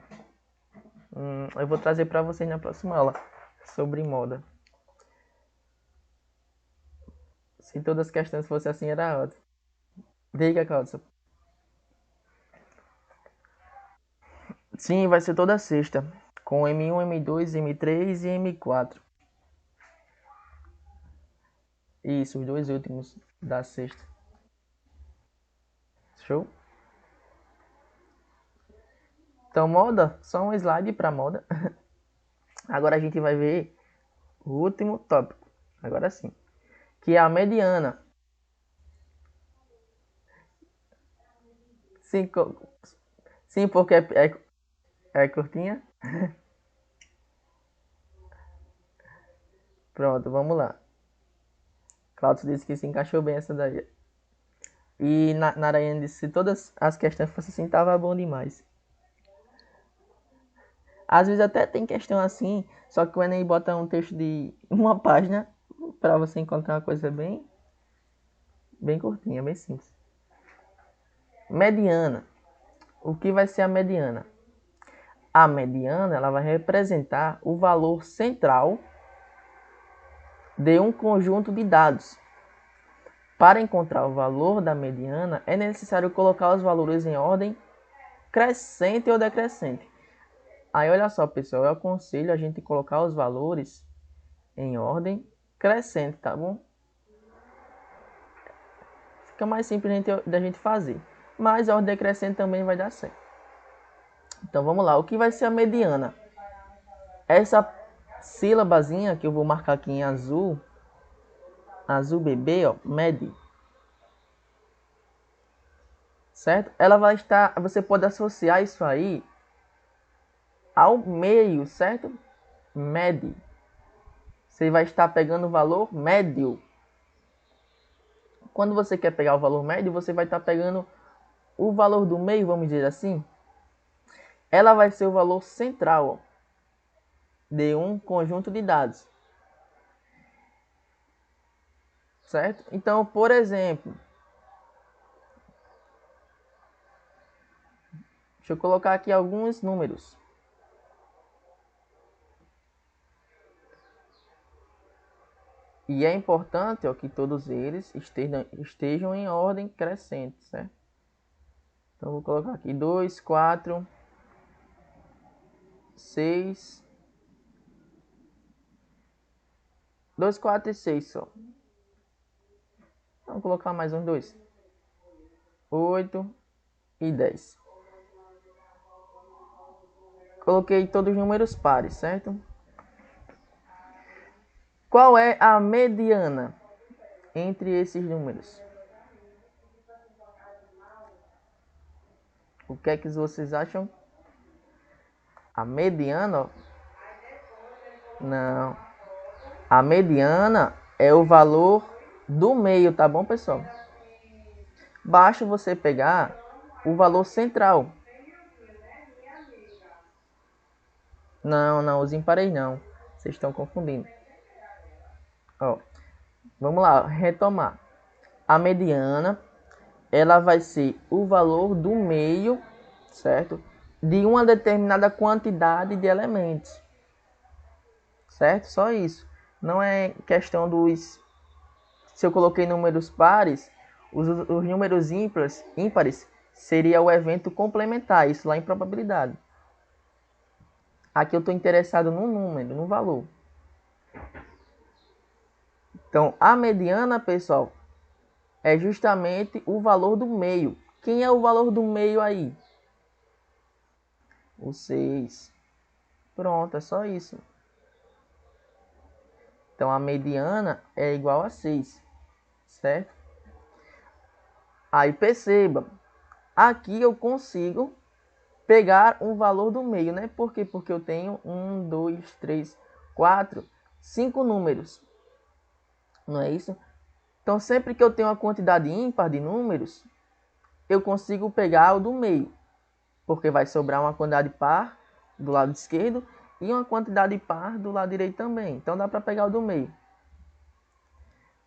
Eu vou trazer para vocês na próxima aula sobre moda. Se todas as questões fossem assim, era ótimo. Diga, Claudio. Sim, vai ser toda sexta. Com M1, M2, M3 e M4. Isso, os dois últimos da sexta. Show? Então, moda, só um slide para moda. Agora a gente vai ver o último tópico. Agora sim. Que é a mediana. Sim, sim porque é curtinha. Pronto, vamos lá. Claudio disse que se encaixou bem essa daí. E Narayana disse que se todas as questões fossem assim, tava bom demais. Às vezes até tem questão assim, só que o Enem bota um texto de uma página para você encontrar uma coisa bem curtinha, bem simples. Mediana. O que vai ser a mediana? A mediana ela vai representar o valor central de um conjunto de dados. Para encontrar o valor da mediana, é necessário colocar os valores em ordem crescente ou decrescente. Aí olha só, pessoal, eu aconselho a gente colocar os valores em ordem crescente, tá bom? Fica mais simples da gente fazer. Mas a ordem decrescente também vai dar certo. Então vamos lá, o que vai ser a mediana? Essa sílabazinha que eu vou marcar aqui em azul, azul bebê, ó, med, certo? Ela vai estar, você pode associar isso aí ao meio, certo? Med. Você vai estar pegando o valor médio. Quando você quer pegar o valor médio, você vai estar pegando o valor do meio, vamos dizer assim. Ela vai ser o valor central, ó, de um conjunto de dados. Certo? Então, por exemplo, deixa eu colocar aqui alguns números. E é importante, ó, que todos eles estejam em ordem crescente, certo? Então, vou colocar aqui 2, 4, 6, 2, 4 e 6 só. Vamos colocar mais uns 2. 8 e 10. Coloquei todos os números pares, certo? Qual é a mediana entre esses números? O que é que vocês acham? A mediana, ó. Não. A mediana é o valor do meio, tá bom, pessoal? Basta você pegar o valor central. Não, os impares não. Vocês estão confundindo. Ó, vamos lá, retomar. A mediana, ela vai ser o valor do meio, certo? De uma determinada quantidade de elementos. Certo? Só isso. Não é questão dos... Se eu coloquei números pares, os números ímpares seria o evento complementar, isso lá em probabilidade. Aqui eu estou interessado no número, no valor. Então, a mediana, pessoal, é justamente o valor do meio. Quem é o valor do meio aí? O 6. Pronto, é só isso. Então, a mediana é igual a 6, certo? Aí, perceba, aqui eu consigo pegar um valor do meio, né? Por quê? Porque eu tenho 1, 2, 3, 4, 5 números. Não é isso? Então, sempre que eu tenho uma quantidade ímpar de números, eu consigo pegar o do meio. Porque vai sobrar uma quantidade par do lado esquerdo e uma quantidade par do lado direito também. Então, dá para pegar o do meio.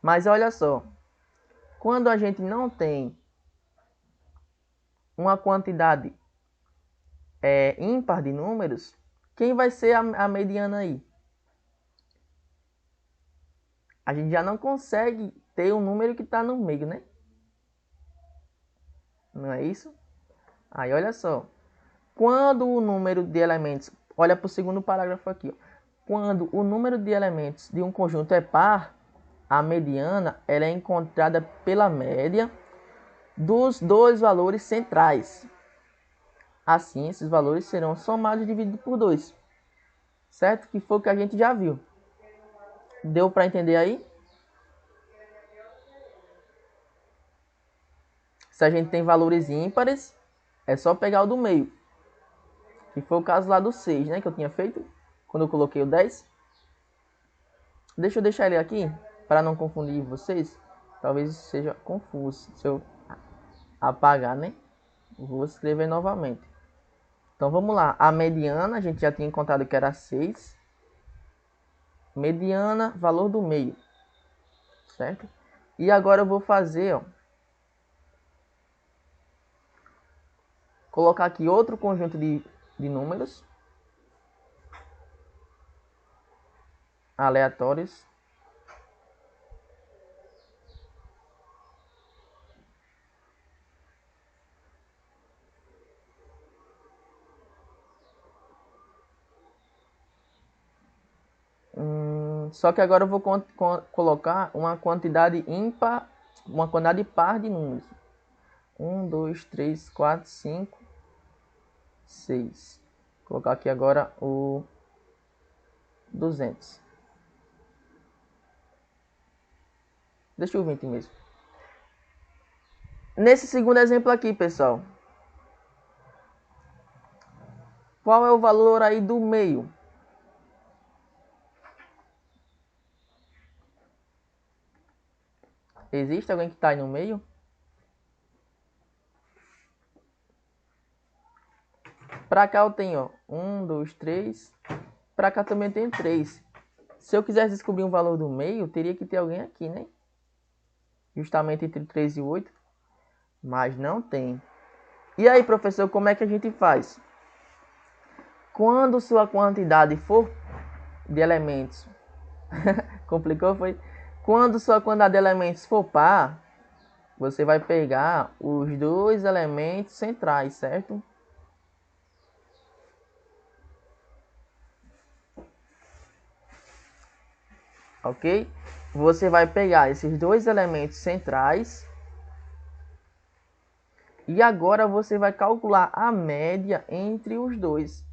Mas olha só. Quando a gente não tem uma quantidade ímpar de números, quem vai ser a mediana aí? A gente já não consegue ter um número que está no meio, né? Não é isso? Aí, olha só. Quando o número de elementos... Olha para o segundo parágrafo aqui. Ó. Quando o número de elementos de um conjunto é par, a mediana ela é encontrada pela média dos dois valores centrais. Assim, esses valores serão somados e divididos por 2. Certo? Que foi o que a gente já viu. Deu para entender aí? Se a gente tem valores ímpares, é só pegar o do meio. Que foi o caso lá do 6, né? Que eu tinha feito quando eu coloquei o 10. Deixa eu deixar ele aqui, para não confundir vocês. Talvez seja confuso se eu apagar, né? Vou escrever novamente. Então vamos lá. A mediana, a gente já tinha encontrado que era 6. Mediana, valor do meio. Certo? E agora eu vou fazer, ó. Colocar aqui outro conjunto de números aleatórios. Só que agora eu vou colocar uma quantidade ímpar, uma quantidade par de números. 1, 2, 3, 4, 5, 6. Vou colocar aqui agora o 200. Deixa o 20 mesmo. Nesse segundo exemplo aqui, pessoal. Qual é o valor aí do meio? Existe alguém que está aí no meio? Para cá eu tenho, ó, 1, 2, 3. Para cá também tem 3. Se eu quisesse descobrir um valor do meio, teria que ter alguém aqui, né? Justamente entre 3 e 8. Mas não tem. E aí, professor, como é que a gente faz? Quando sua quantidade for de elementos... Complicou, foi? Quando sua quantidade de elementos for par, você vai pegar os dois elementos centrais, certo? ok? Você vai pegar esses dois elementos centrais e agora você vai calcular a média entre os dois.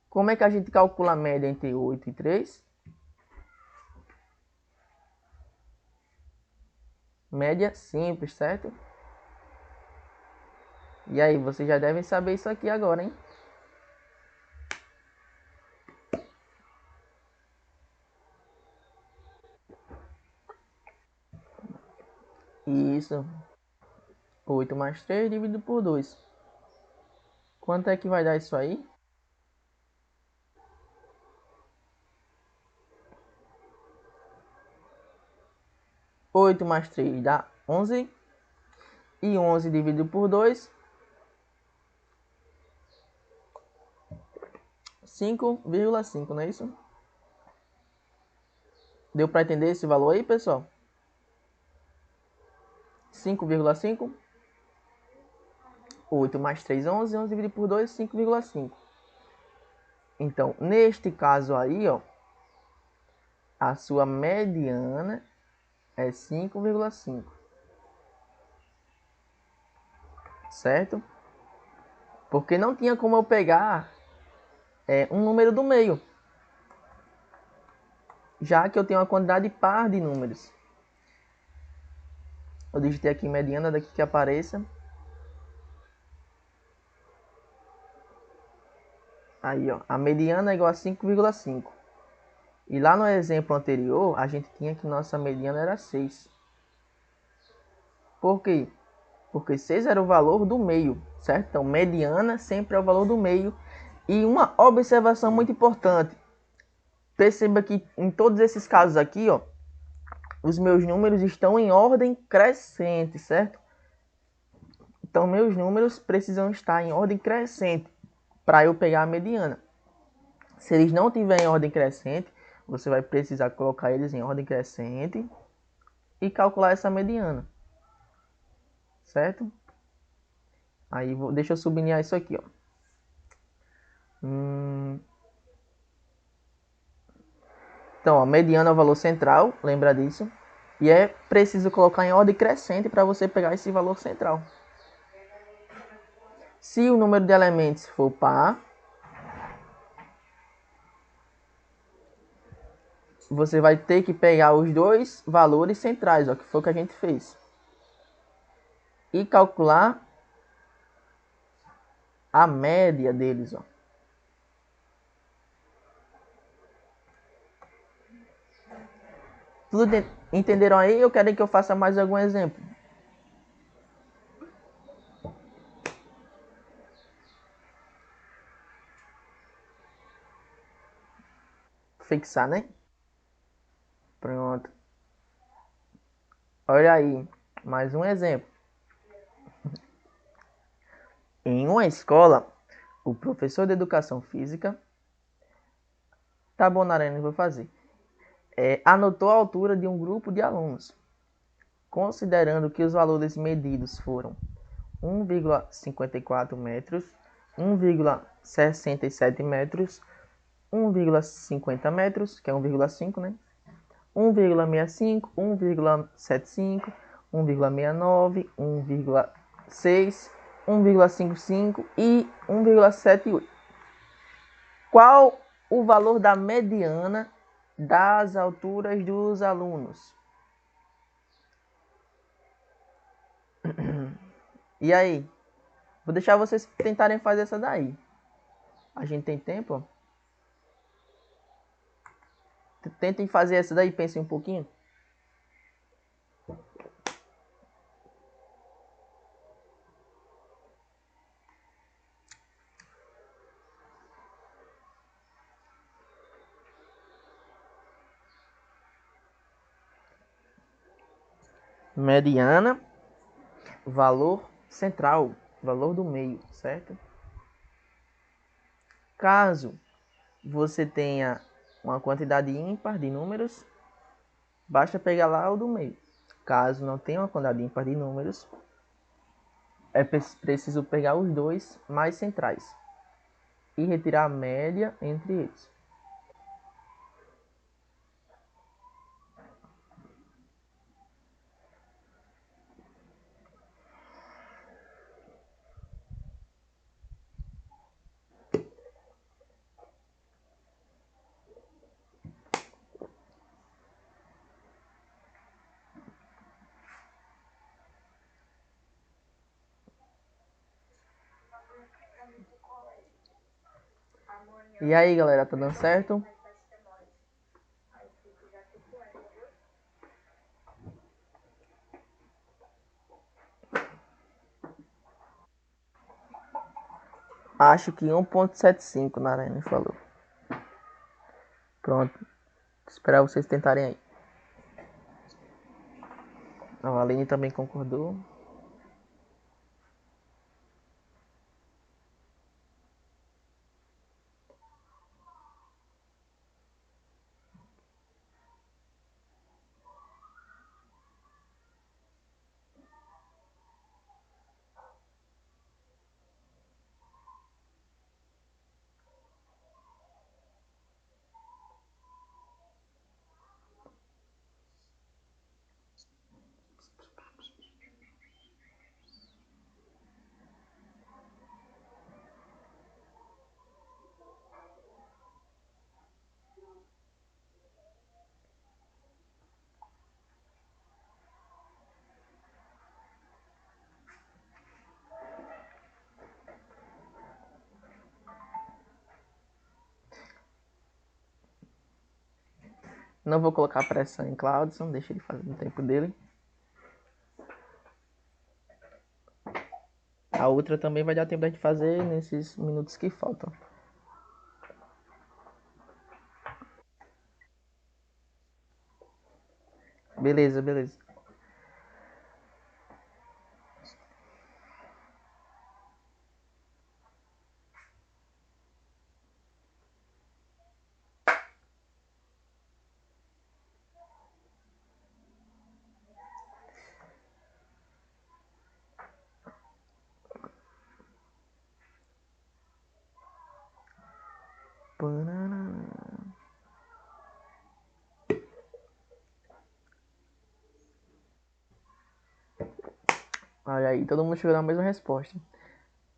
Como é que a gente calcula a média entre 8 e 3? Média simples, certo? E aí, vocês já devem saber isso aqui agora, hein? Isso. 8 mais 3 dividido por 2. Quanto é que vai dar isso aí? 8 mais 3 dá 11. E 11 dividido por 2, 5,5, não é isso? Deu para entender esse valor aí, pessoal? 5,5. 8 mais 3, 11. 11 dividido por 2, 5,5. Então, neste caso aí, ó, a sua mediana é 5,5. Certo? Porque não tinha como eu pegar um número do meio, já que eu tenho uma quantidade par de números. Eu digitei aqui mediana, daqui que apareça. Aí, ó, a mediana é igual a 5,5. E lá no exemplo anterior, a gente tinha que nossa mediana era 6. Por quê? Porque 6 era o valor do meio, certo? Então, mediana sempre é o valor do meio. E uma observação muito importante. Perceba que em todos esses casos aqui, ó, os meus números estão em ordem crescente, certo? Então, meus números precisam estar em ordem crescente para eu pegar a mediana. Se eles não tiverem em ordem crescente, você vai precisar colocar eles em ordem crescente e calcular essa mediana, certo? Aí, deixa eu sublinhar isso aqui, ó. Então, a mediana é o valor central, lembra disso? E é preciso colocar em ordem crescente para você pegar esse valor central. Se o número de elementos for par, você vai ter que pegar os dois valores centrais, ó, que foi o que a gente fez. E calcular a média deles, ó. Tudo entenderam aí? Ou querem que eu faça mais algum exemplo? Fixar, né? Pronto. Olha aí, mais um exemplo. Em uma escola, o professor de educação física, tá bom, Narene, vou fazer, anotou a altura de um grupo de alunos, considerando que os valores medidos foram 1,54 metros, 1,67 metros, 1,50 metros, que é 1,5, né? 1,65, 1,75, 1,69, 1,6, 1,55 e 1,78. Qual o valor da mediana das alturas dos alunos? E aí? Vou deixar vocês tentarem fazer essa daí. A gente tem tempo? Tentem fazer essa daí, pensem um pouquinho. Mediana, valor central, valor do meio, certo? Caso você tenha uma quantidade ímpar de números, basta pegar lá o do meio. Caso não tenha uma quantidade ímpar de números, é preciso pegar os dois mais centrais e retirar a média entre eles. E aí, galera, tá dando certo? Acho que 1.75 na Arena falou. Pronto. Esperar vocês tentarem aí. A Aline também concordou. Não vou colocar pressão em Claudson, deixa ele fazer no tempo dele. A outra também vai dar tempo de fazer nesses minutos que faltam. Beleza, beleza. Olha aí, todo mundo chegou na mesma resposta.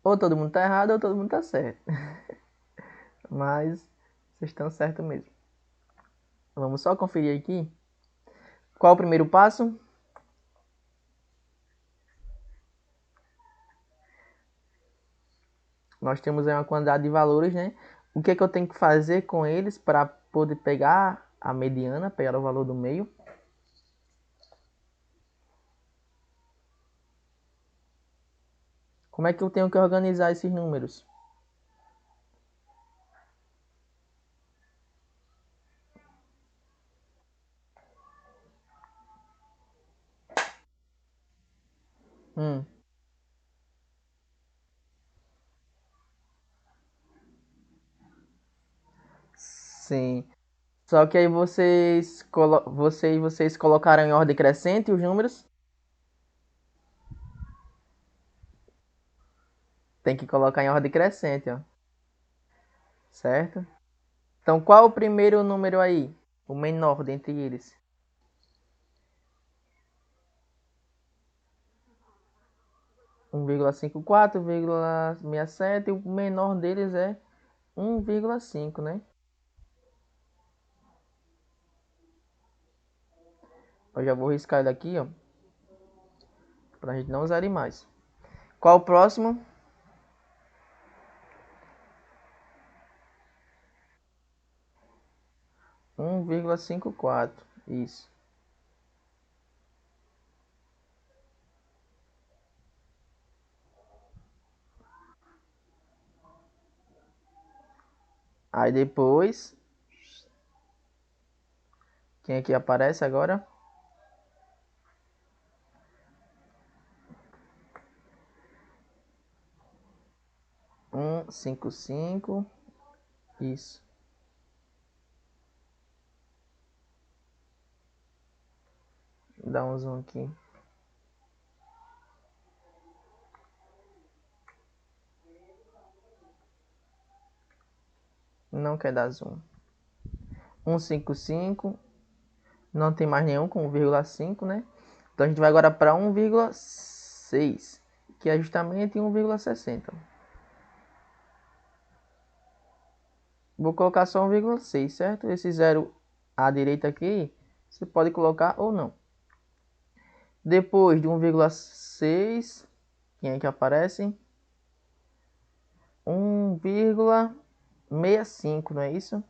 Ou todo mundo tá errado ou todo mundo tá certo. Mas vocês estão certos mesmo. Vamos só conferir aqui. Qual o primeiro passo? Nós temos aí uma quantidade de valores, né? O que é que eu tenho que fazer com eles para poder pegar a mediana, pegar o valor do meio? Como é que eu tenho que organizar esses números? Hum, sim. Só que aí vocês colocaram em ordem crescente os números? Tem que colocar em ordem crescente, ó. Certo? Então, qual o primeiro número aí? O menor dentre eles? 1,54, 1,67. O menor deles é 1,5, né? Eu já vou riscar ele aqui, ó. Pra gente não usar ele mais. Qual o próximo? Um 1,54. Isso. Aí depois, quem aqui aparece agora? 1,55. Isso. Dá um zoom aqui. Não quer dar zoom. 1,55. Não tem mais nenhum com 1,5, né? Então a gente vai agora para 1,6, que é justamente 1,60. Vou colocar só 1,6, certo? Esse zero à direita aqui, você pode colocar ou não. Depois de 1,6, quem é que aparece? 1,7. 65, não é isso?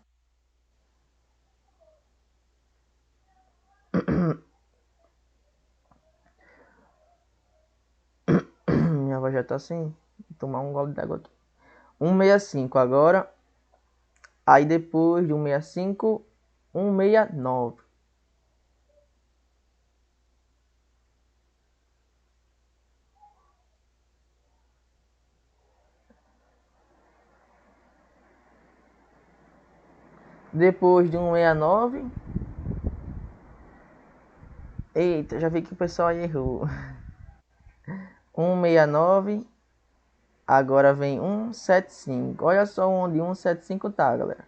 Minha voz já tá assim. Vou tomar um gole d'água aqui. 165 agora. Aí depois de 165, 169. Depois de 169. Eita, já vi que o pessoal aí errou. 169. Agora vem 175. Olha só onde 175 tá, galera.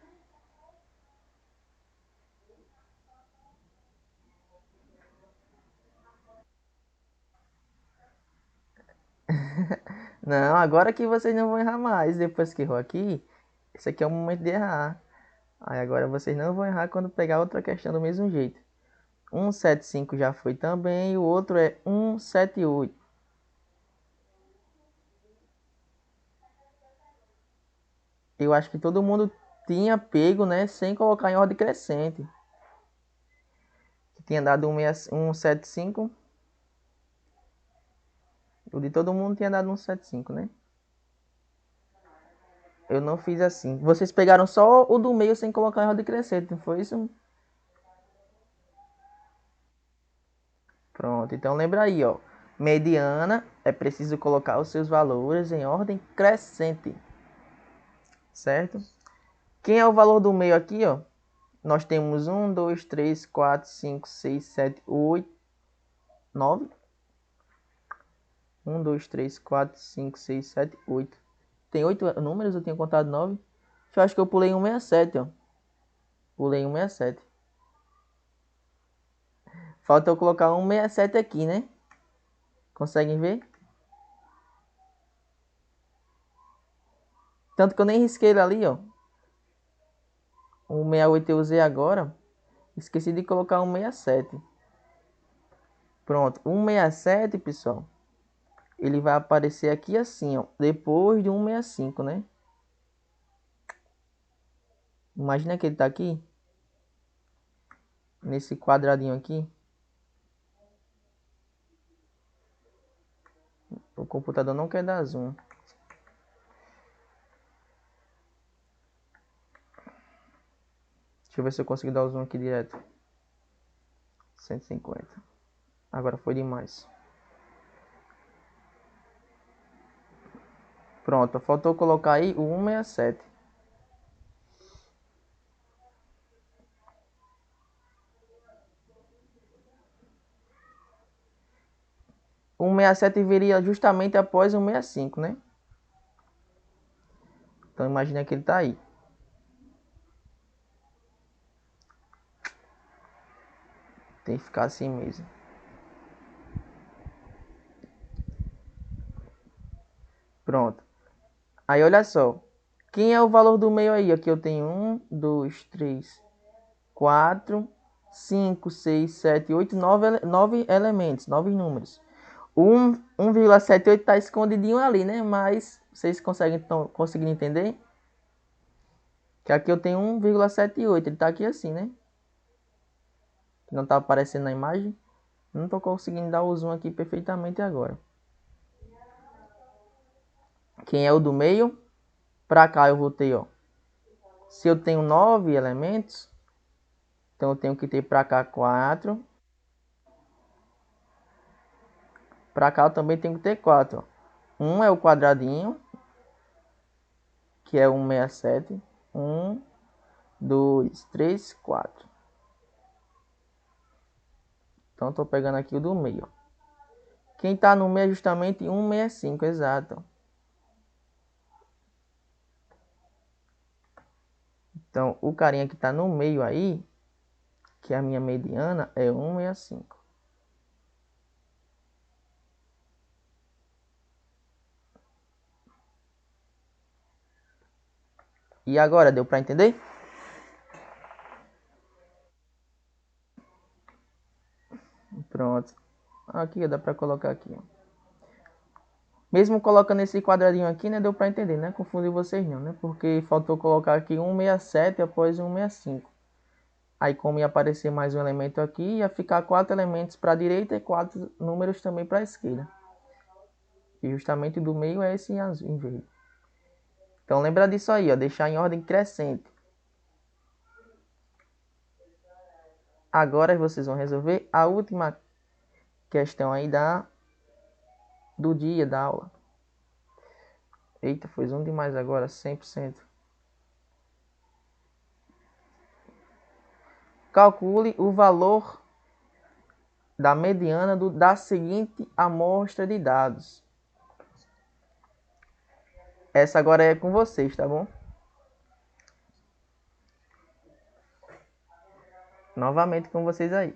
Não, agora que vocês não vão errar mais. Depois que errou aqui, esse aqui é o momento de errar. Aí agora vocês não vão errar quando pegar outra questão do mesmo jeito. 175 já foi também. E o outro é 178. Eu acho que todo mundo tinha pego, né? Sem colocar em ordem crescente. Que tinha dado 175. O de todo mundo tinha dado 175, né? Eu não fiz assim. Vocês pegaram só o do meio sem colocar em ordem crescente, não foi isso? Pronto, então lembra aí, ó. Mediana é preciso colocar os seus valores em ordem crescente, certo? Quem é o valor do meio aqui, ó? Nós temos 1, 2, 3, 4, 5, 6, 7, 8, 9. 1, 2, 3, 4, 5, 6, 7, 8. Tem 8 números, eu tinha contado 9. Eu acho que eu pulei 167, ó. Pulei 167. Falta eu colocar 167 aqui, né? Conseguem ver? Tanto que eu nem risquei ele ali, ó. O 68 eu usei agora. Esqueci de colocar 167. Pronto, 167, pessoal. Ele vai aparecer aqui assim, ó. Depois de 165, né? Imagina que ele tá aqui. Nesse quadradinho aqui. O computador não quer dar zoom. Deixa eu ver se eu consigo dar o zoom aqui direto. 150. Agora foi demais. Pronto, faltou colocar aí o 167. O 167 viria justamente após o 65, né? Então imagina que ele tá aí. Tem que ficar assim mesmo. Pronto. Aí olha só. Quem é o valor do meio aí? Aqui eu tenho 1, 2, 3, 4, 5, 6, 7, 8, 9 elementos, 9 números. O 1,78 está escondidinho ali, né? Mas vocês conseguem entender? Que aqui eu tenho 1,78. Ele está aqui assim, né? Não está aparecendo na imagem. Não estou conseguindo dar o zoom aqui perfeitamente agora. Quem é o do meio? Para cá eu vou ter, ó. Se eu tenho 9 elementos, então eu tenho que ter para cá 4. Para cá eu também tenho que ter 4. Ó. 1 é o quadradinho, que é 167. 1, 2, 3, 4. Então estou pegando aqui o do meio. Quem está no meio é justamente 165, exato. Então o carinha que está no meio aí, que é a minha mediana, é 165. E agora, deu para entender? Pronto. Aqui dá para colocar aqui. Mesmo colocando esse quadradinho aqui, né, deu para entender, né? Confundir vocês não, né? Porque faltou colocar aqui 167 após 165. Aí como ia aparecer mais um elemento aqui, ia ficar 4 elementos para a direita e 4 números também para a esquerda. E justamente do meio é esse em verde. Então lembra disso aí, ó, deixar em ordem crescente. Agora vocês vão resolver a última questão aí do dia da aula. Eita, foi zoom demais agora, 100%. Calcule o valor da mediana da seguinte amostra de dados. Essa agora é com vocês, tá bom? Novamente com vocês aí.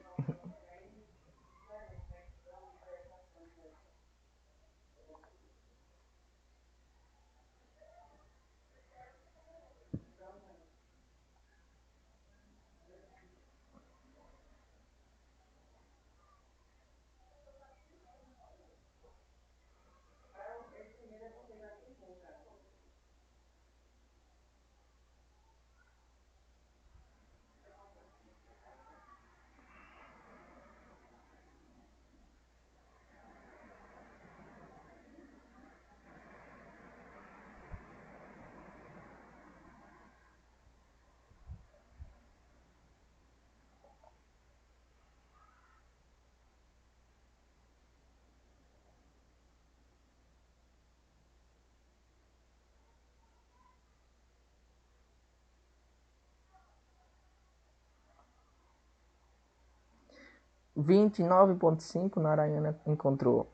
Vinte e 29,5 Narayana encontrou.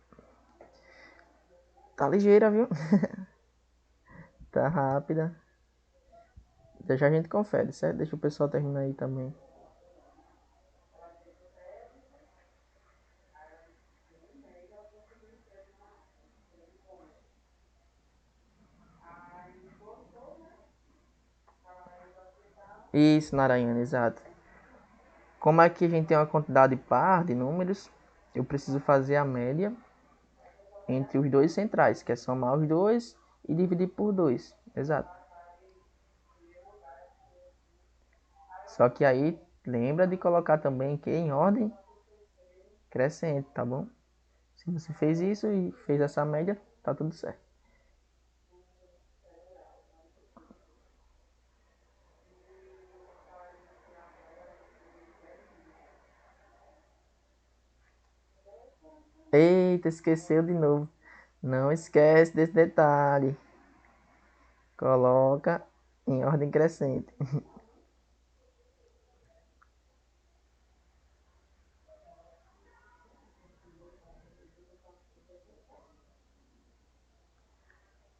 Tá ligeira, viu? Tá rápida. Já a gente confere, certo? Deixa o pessoal terminar aí também. Isso, Narayana, exato. Como aqui a gente tem uma quantidade par de números, eu preciso fazer a média entre os dois centrais, que é somar os dois e dividir por 2. Exato. Só que aí, lembra de colocar também que em ordem crescente, tá bom? Se você fez isso e fez essa média, tá tudo certo. Eita, esqueceu de novo. Não esquece desse detalhe. Coloca em ordem crescente.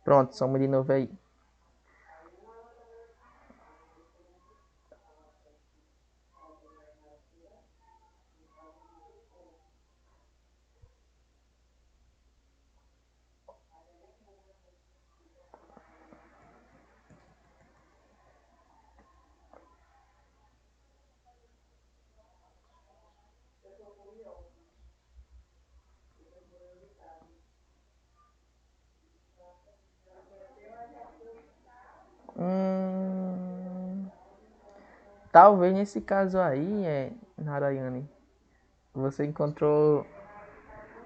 Pronto, soma de novo aí. Talvez nesse caso aí, Narayane, você encontrou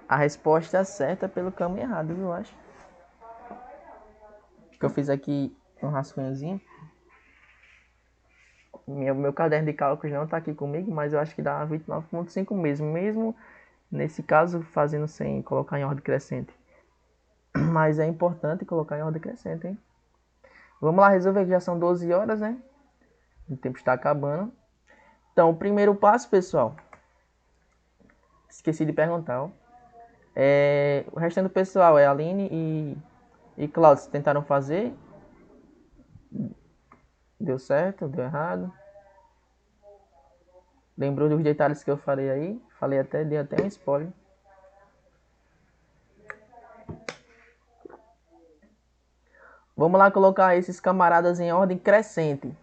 a resposta certa pelo caminho errado, viu? Eu acho. Que eu fiz aqui um rascunhozinho. Meu caderno de cálculos não tá aqui comigo, mas eu acho que dá 29,5 mesmo nesse caso fazendo sem colocar em ordem crescente. Mas é importante colocar em ordem crescente, hein? Vamos lá resolver, que já são 12 horas, né? O tempo está acabando. Então, o primeiro passo, pessoal, esqueci de perguntar, ó. O restante do pessoal, Aline e Cláudio, tentaram fazer? Deu certo? Deu errado? Lembrou dos detalhes que eu falei aí? Dei até um spoiler. Vamos lá colocar esses camaradas em ordem crescente.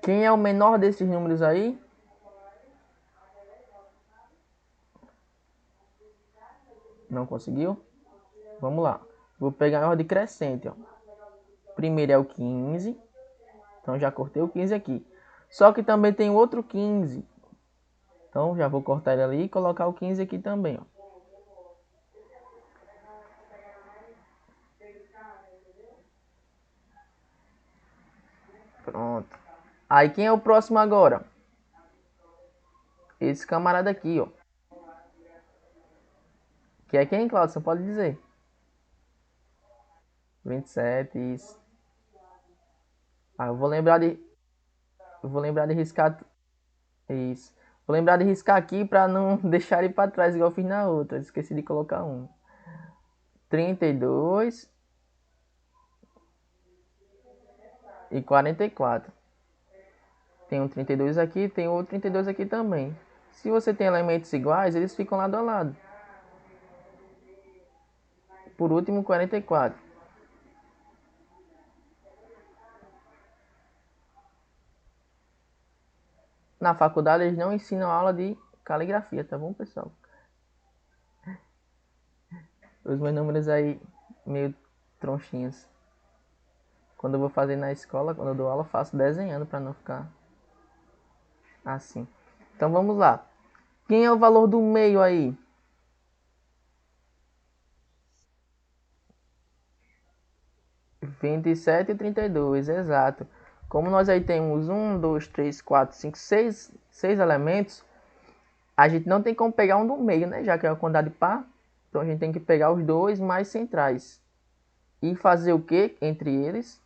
Quem é o menor desses números aí? Não conseguiu? Vamos lá. Vou pegar a ordem crescente, ó. Primeiro é o 15. Então já cortei o 15 aqui. Só que também tem outro 15. Então já vou cortar ele ali e colocar o 15 aqui também, ó. Pronto. Aí quem é o próximo agora? Esse camarada aqui, ó. Que é quem, Claudio? Você pode dizer. 27, isso. Ah, eu vou lembrar de riscar isso. Vou lembrar de riscar aqui para não deixar ele para trás igual eu fiz na outra. Esqueci de colocar um. 32 e 44. Tem um 32 aqui, tem outro 32 aqui também. Se você tem elementos iguais, eles ficam lado a lado. Por último, 44. Na faculdade eles não ensinam aula de caligrafia, tá bom, pessoal? Os meus números aí meio tronchinhos. Quando eu vou fazer na escola, quando eu dou aula, eu faço desenhando para não ficar assim. Então vamos lá. Quem é o valor do meio aí? 27 e 32, exato. Como nós aí temos 1, 2, 3, 4, 5, 6 elementos, a gente não tem como pegar um do meio, né? Já que é uma quantidade par. Então a gente tem que pegar os dois mais centrais. E fazer o que entre eles?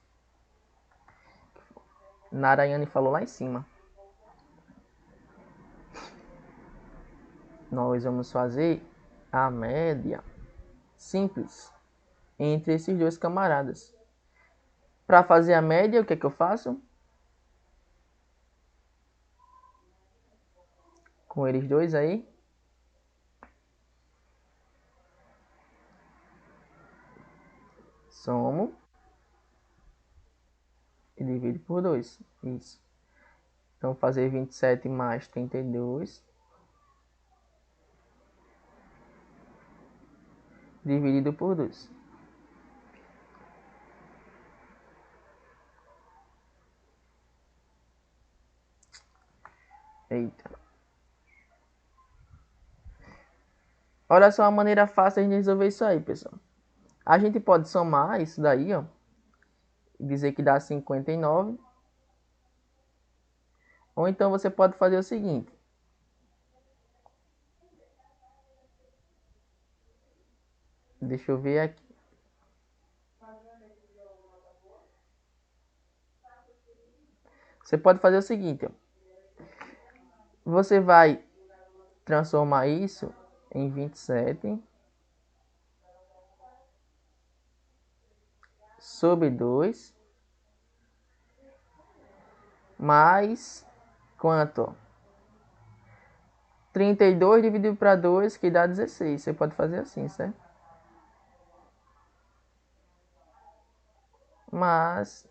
Narayane falou lá em cima. Nós vamos fazer a média simples entre esses dois camaradas. Para fazer a média, o que é que eu faço? Com eles dois aí. Somo e divido por 2. Isso. Então, fazer 27 mais 32 dividido por 2. Eita. Olha só a maneira fácil de resolver isso aí, pessoal. A gente pode somar isso daí, ó. E dizer que dá 59. Ou então você pode fazer o seguinte. Deixa eu ver aqui. Você pode fazer o seguinte, ó. Você vai transformar isso em 27 sobre 2 mais quanto? 32 dividido para 2 que dá 16. Você pode fazer assim, certo? Mas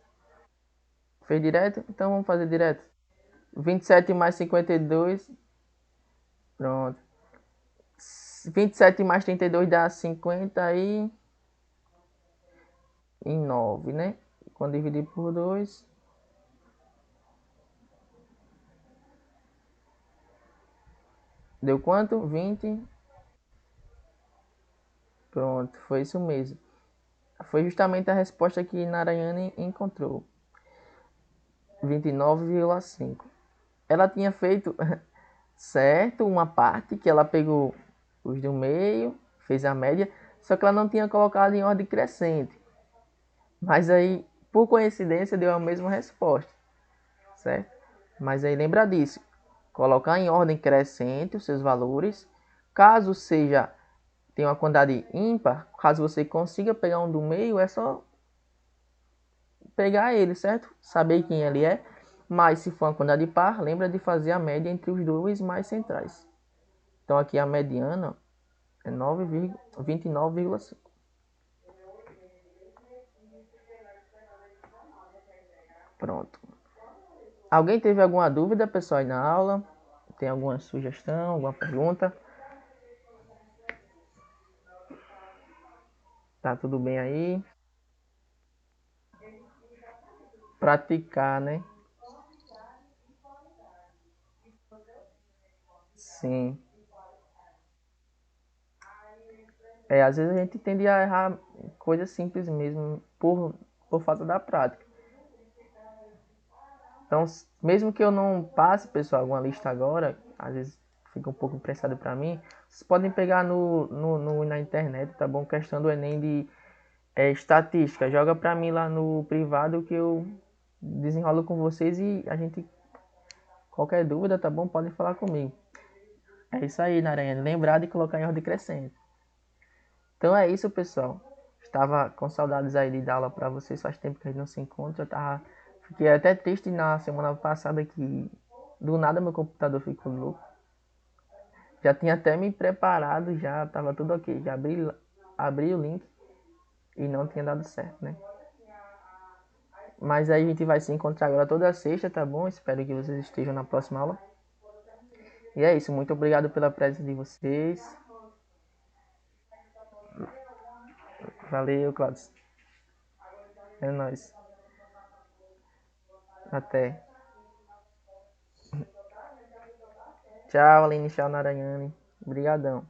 fez direto? Então vamos fazer direto. 27 mais 52. Pronto. 27 mais 32 dá 59, né? Quando dividir por 2. Deu quanto? 20. Pronto, foi isso mesmo. Foi justamente a resposta que Narayane encontrou. 29,5. Ela tinha feito certo uma parte que ela pegou os do meio, fez a média, só que ela não tinha colocado em ordem crescente. Mas aí, por coincidência, deu a mesma resposta, certo? Mas aí lembra disso, colocar em ordem crescente os seus valores. Caso seja, tenha uma quantidade ímpar, caso você consiga pegar um do meio, é só pegar ele, certo? Saber quem ele é. Mas se for uma quantidade par, lembra de fazer a média entre os dois mais centrais. Então aqui a mediana é 29,5. Pronto. Alguém teve alguma dúvida, pessoal, aí na aula? Tem alguma sugestão, alguma pergunta? Tá tudo bem aí? Praticar, né? Sim. Às vezes a gente tende a errar coisas simples mesmo por falta da prática. Então, mesmo que eu não passe, pessoal, alguma lista agora, às vezes fica um pouco pressado para mim, vocês podem pegar na internet, tá bom? Questão do Enem de estatística. Joga para mim lá no privado que eu desenrolo com vocês e a gente, qualquer dúvida, tá bom? Podem falar comigo. É isso aí, Naranha. Lembrar de colocar em ordem crescente. Então é isso, pessoal. Estava com saudades aí de dar aula para vocês. Faz tempo que a gente não se encontra. Fiquei até triste na semana passada que do nada meu computador ficou louco. Já tinha até me preparado, já tava tudo ok. Já abri o link e não tinha dado certo, né? Mas aí a gente vai se encontrar agora toda sexta, tá bom? Espero que vocês estejam na próxima aula. E é isso. Muito obrigado pela presença de vocês. Valeu, Cláudio. É nóis. Até. Tchau, Aline. Tchau, Narayane. Obrigadão.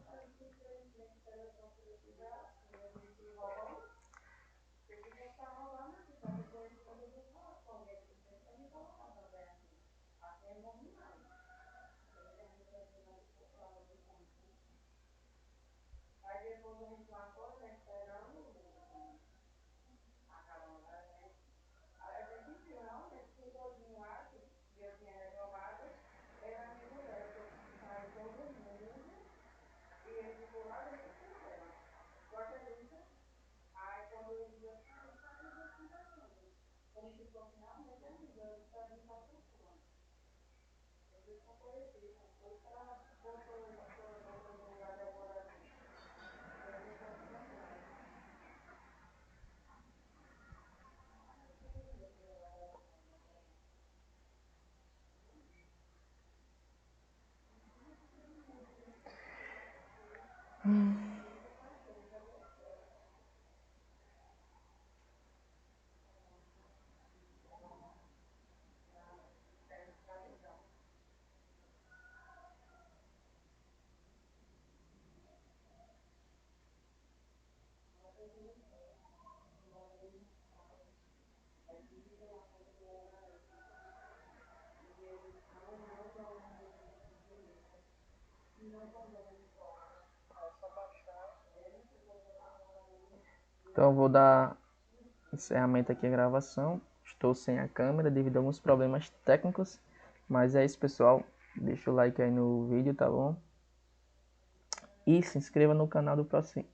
Então eu vou dar encerramento aqui a gravação. Estou sem a câmera devido a alguns problemas técnicos. Mas é isso, pessoal. Deixa o like aí no vídeo, tá bom? E se inscreva no canal do próximo.